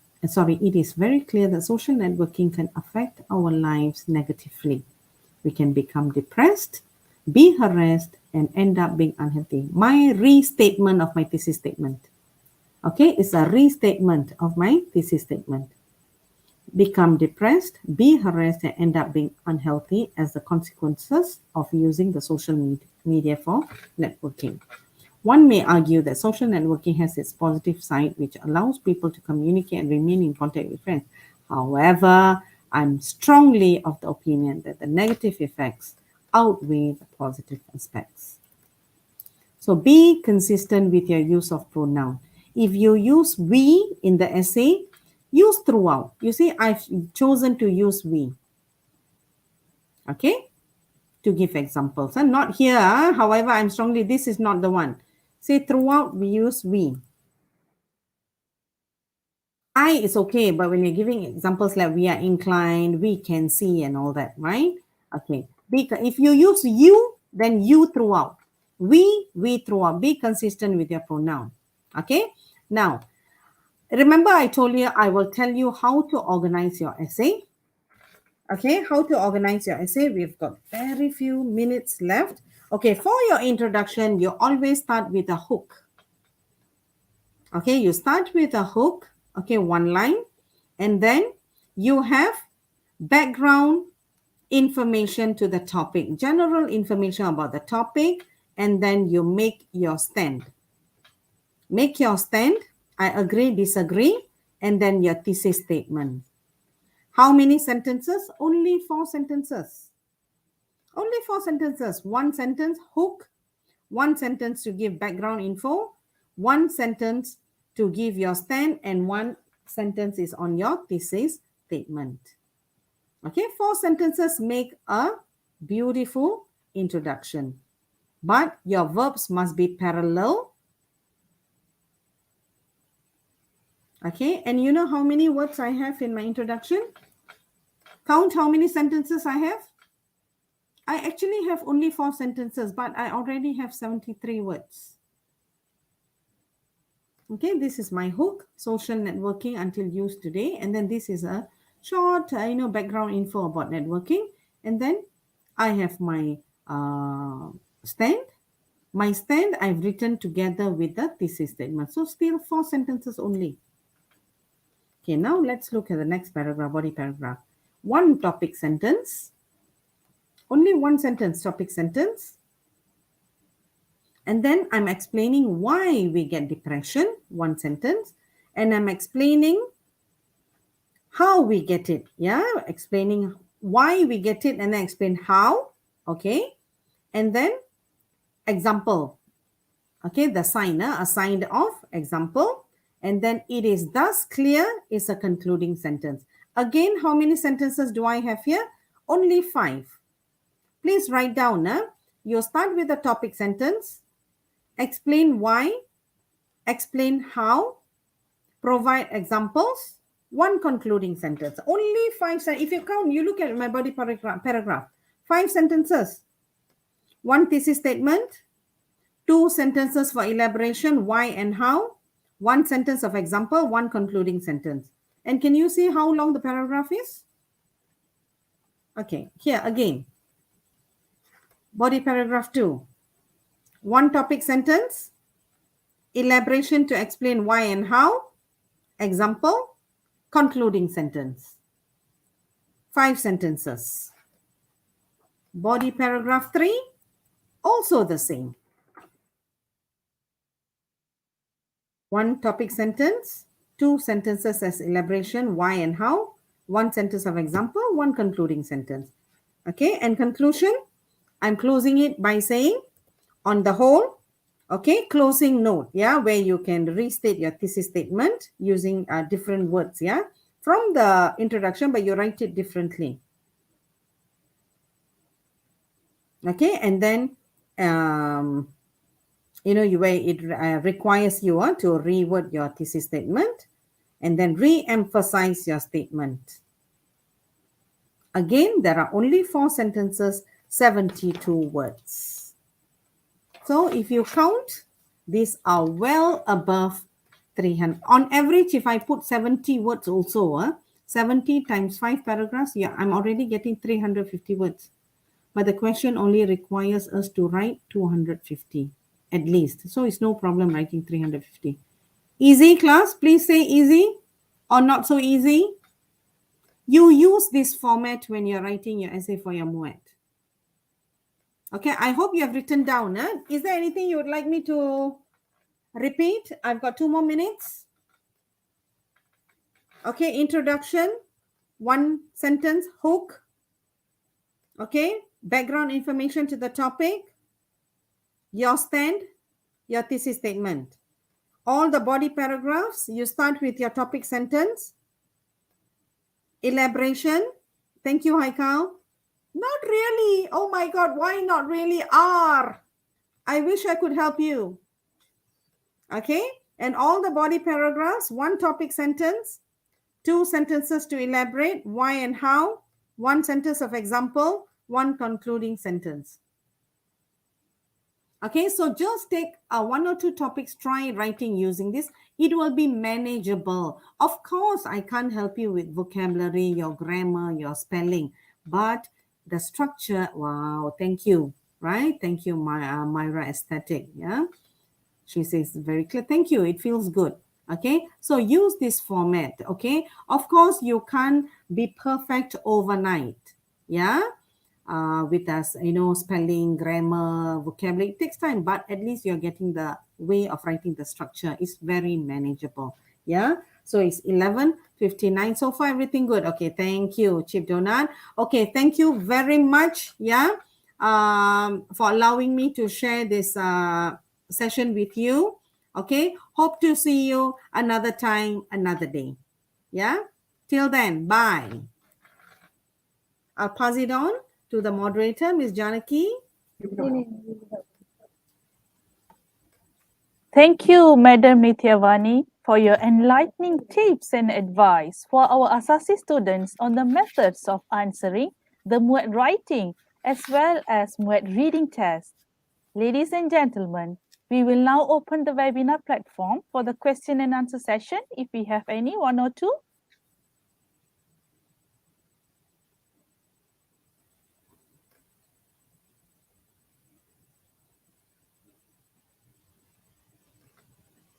clear that social networking can affect our lives negatively. We can become depressed, be harassed, and end up being unhealthy. My restatement of my thesis statement. Okay, it's a restatement of my thesis statement. Become depressed, be harassed, and end up being unhealthy as the consequences of using the social media for networking. One may argue that social networking has its positive side, which allows people to communicate and remain in contact with friends. However, I'm strongly of the opinion that the negative effects outweigh the positive aspects. So be consistent with your use of pronoun. If you use we in the essay, use throughout. You see, I've chosen to use we. Okay? To give examples. And not here. However, this is not the one. Say throughout, we use we. I is okay, but when you're giving examples like we are inclined, we can see and all that, right? Okay. If you use you, then you throughout. We throughout. Be consistent with your pronoun. Okay. Now, remember I told you I will tell you how to organize your essay. Okay, how to organize your essay. We've got very few minutes left. Okay, for your introduction, you always start with a hook. Okay, you start with a hook, okay, one line, and then you have background information to the topic, general information about the topic, and then you make your stand. Make your stand, I agree, disagree, and then your thesis statement. How many sentences? Only 4 sentences. Only 4 sentences. One sentence, hook. One sentence to give background info. One sentence to give your stand. And one sentence is on your thesis statement. Okay, 4 sentences make a beautiful introduction. But your verbs must be parallel. Okay, and you know how many words I have in my introduction? Count how many sentences I have. I actually have only 4 sentences, but I already have 73 words. Okay, this is my hook, social networking until used today. And then this is a short, background info about networking. And then I have my stand. My stand I've written together with the thesis statement. So still 4 sentences only. Okay, now let's look at the next paragraph, body paragraph. One topic sentence. Only one sentence, topic sentence. And then I'm explaining why we get depression, one sentence. And I'm explaining how we get it. Yeah, explaining why we get it and then explain how. Okay. And then example. Okay, the sign, a sign of example. And then it is thus clear is a concluding sentence. Again, how many sentences do I have here? Only 5. Please write down. You start with the topic sentence. Explain why, explain how, provide examples, one concluding sentence. Only 5 sentences. If you count, you look at my body paragraph. 5 sentences. One thesis statement, 2 sentences for elaboration, why and how, 1 sentence of example, 1 concluding sentence. And can you see how long the paragraph is? Okay, here again. Body paragraph 2. 1 topic sentence, elaboration to explain why and how, example, concluding sentence. 5 sentences. Body paragraph 3, also the same. 1 topic sentence, 2 sentences as elaboration, why and how, 1 sentence of example, 1 concluding sentence. Okay, and conclusion, I'm closing it by saying, on the whole, okay, closing note, yeah, where you can restate your thesis statement using different words, yeah, from the introduction, but you write it differently. Okay, and then where it requires you to reword your thesis statement and then re-emphasize your statement. Again, there are only 4 sentences, 72 words. So if you count, these are well above 300. On average, if I put 70 words also, 70 times 5 paragraphs, yeah, I'm already getting 350 words. But the question only requires us to write 250 at least. So it's no problem writing 350. Easy, class? Please say easy or not so easy. You use this format when you're writing your essay for your MUET. Okay, I hope you have written down. Is there anything you would like me to repeat? I've got 2 more minutes. Okay, introduction, 1 sentence, hook. Okay, background information to the topic, your stand, your thesis statement. All the body paragraphs, you start with your topic sentence. Elaboration. Thank you, Haikal. Not really. Oh my God, why not really? I wish I could help you. Okay, and all the body paragraphs, 1 topic sentence, 2 sentences to elaborate, why and how, 1 sentence of example, 1 concluding sentence. Okay, so just take 1 or 2 topics, try writing using this. It will be manageable. Of course, I can't help you with vocabulary, your grammar, your spelling, but the structure, wow, thank you, right? Thank you, Myra Aesthetic, yeah? She says very clear. Thank you, it feels good. Okay, so use this format, okay? Of course, you can't be perfect overnight, yeah? With us, spelling, grammar, vocabulary, it takes time, but at least you're getting the way of writing the structure. It's very manageable. Yeah. So it's 11:59. So far, everything good. Okay. Thank you, Chief Donut. Okay. Thank you very much. Yeah. For allowing me to share this session with you. Okay. Hope to see you another time, another day. Yeah. Till then, bye. I'll pass it on to the moderator, Ms. Janaki. Thank you, Madam Nityavani, for your enlightening tips and advice for our Asasi students on the methods of answering the MUET writing as well as MUET reading test. Ladies and gentlemen, we will now open the webinar platform for the question and answer session if we have any, 1 or 2.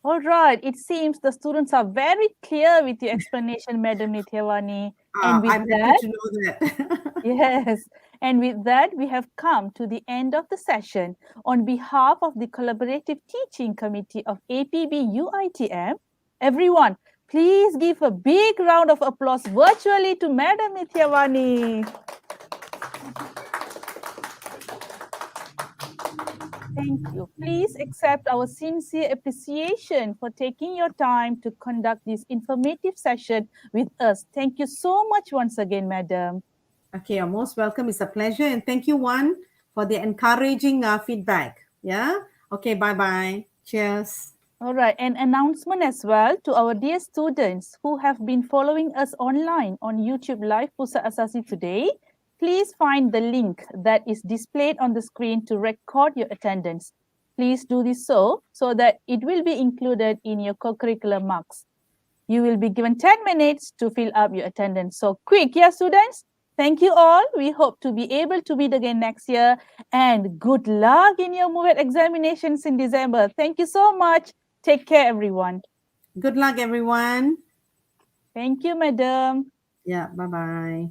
All right, it seems the students are very clear with your explanation, Madam Nityavani. And with I'm happy to know that. yes, and with that, we have come to the end of the session. On behalf of the Collaborative Teaching Committee of APB UITM, everyone, please give a big round of applause virtually to Madam Nityavani. Thank you. Please accept our sincere appreciation for taking your time to conduct this informative session with us. Thank you so much once again, Madam. Okay, you're most welcome. It's a pleasure. And thank you, Wan, for the encouraging feedback. Yeah? Okay, bye-bye. Cheers. All right, an announcement as well to our dear students who have been following us online on YouTube Live Pusat Asasi today. Please find the link that is displayed on the screen to record your attendance. Please do this so that it will be included in your co-curricular marks. You will be given 10 minutes to fill up your attendance. So quick, yeah, students? Thank you all. We hope to be able to meet again next year. And good luck in your MUET examinations in December. Thank you so much. Take care, everyone. Good luck, everyone. Thank you, madam. Yeah, bye bye.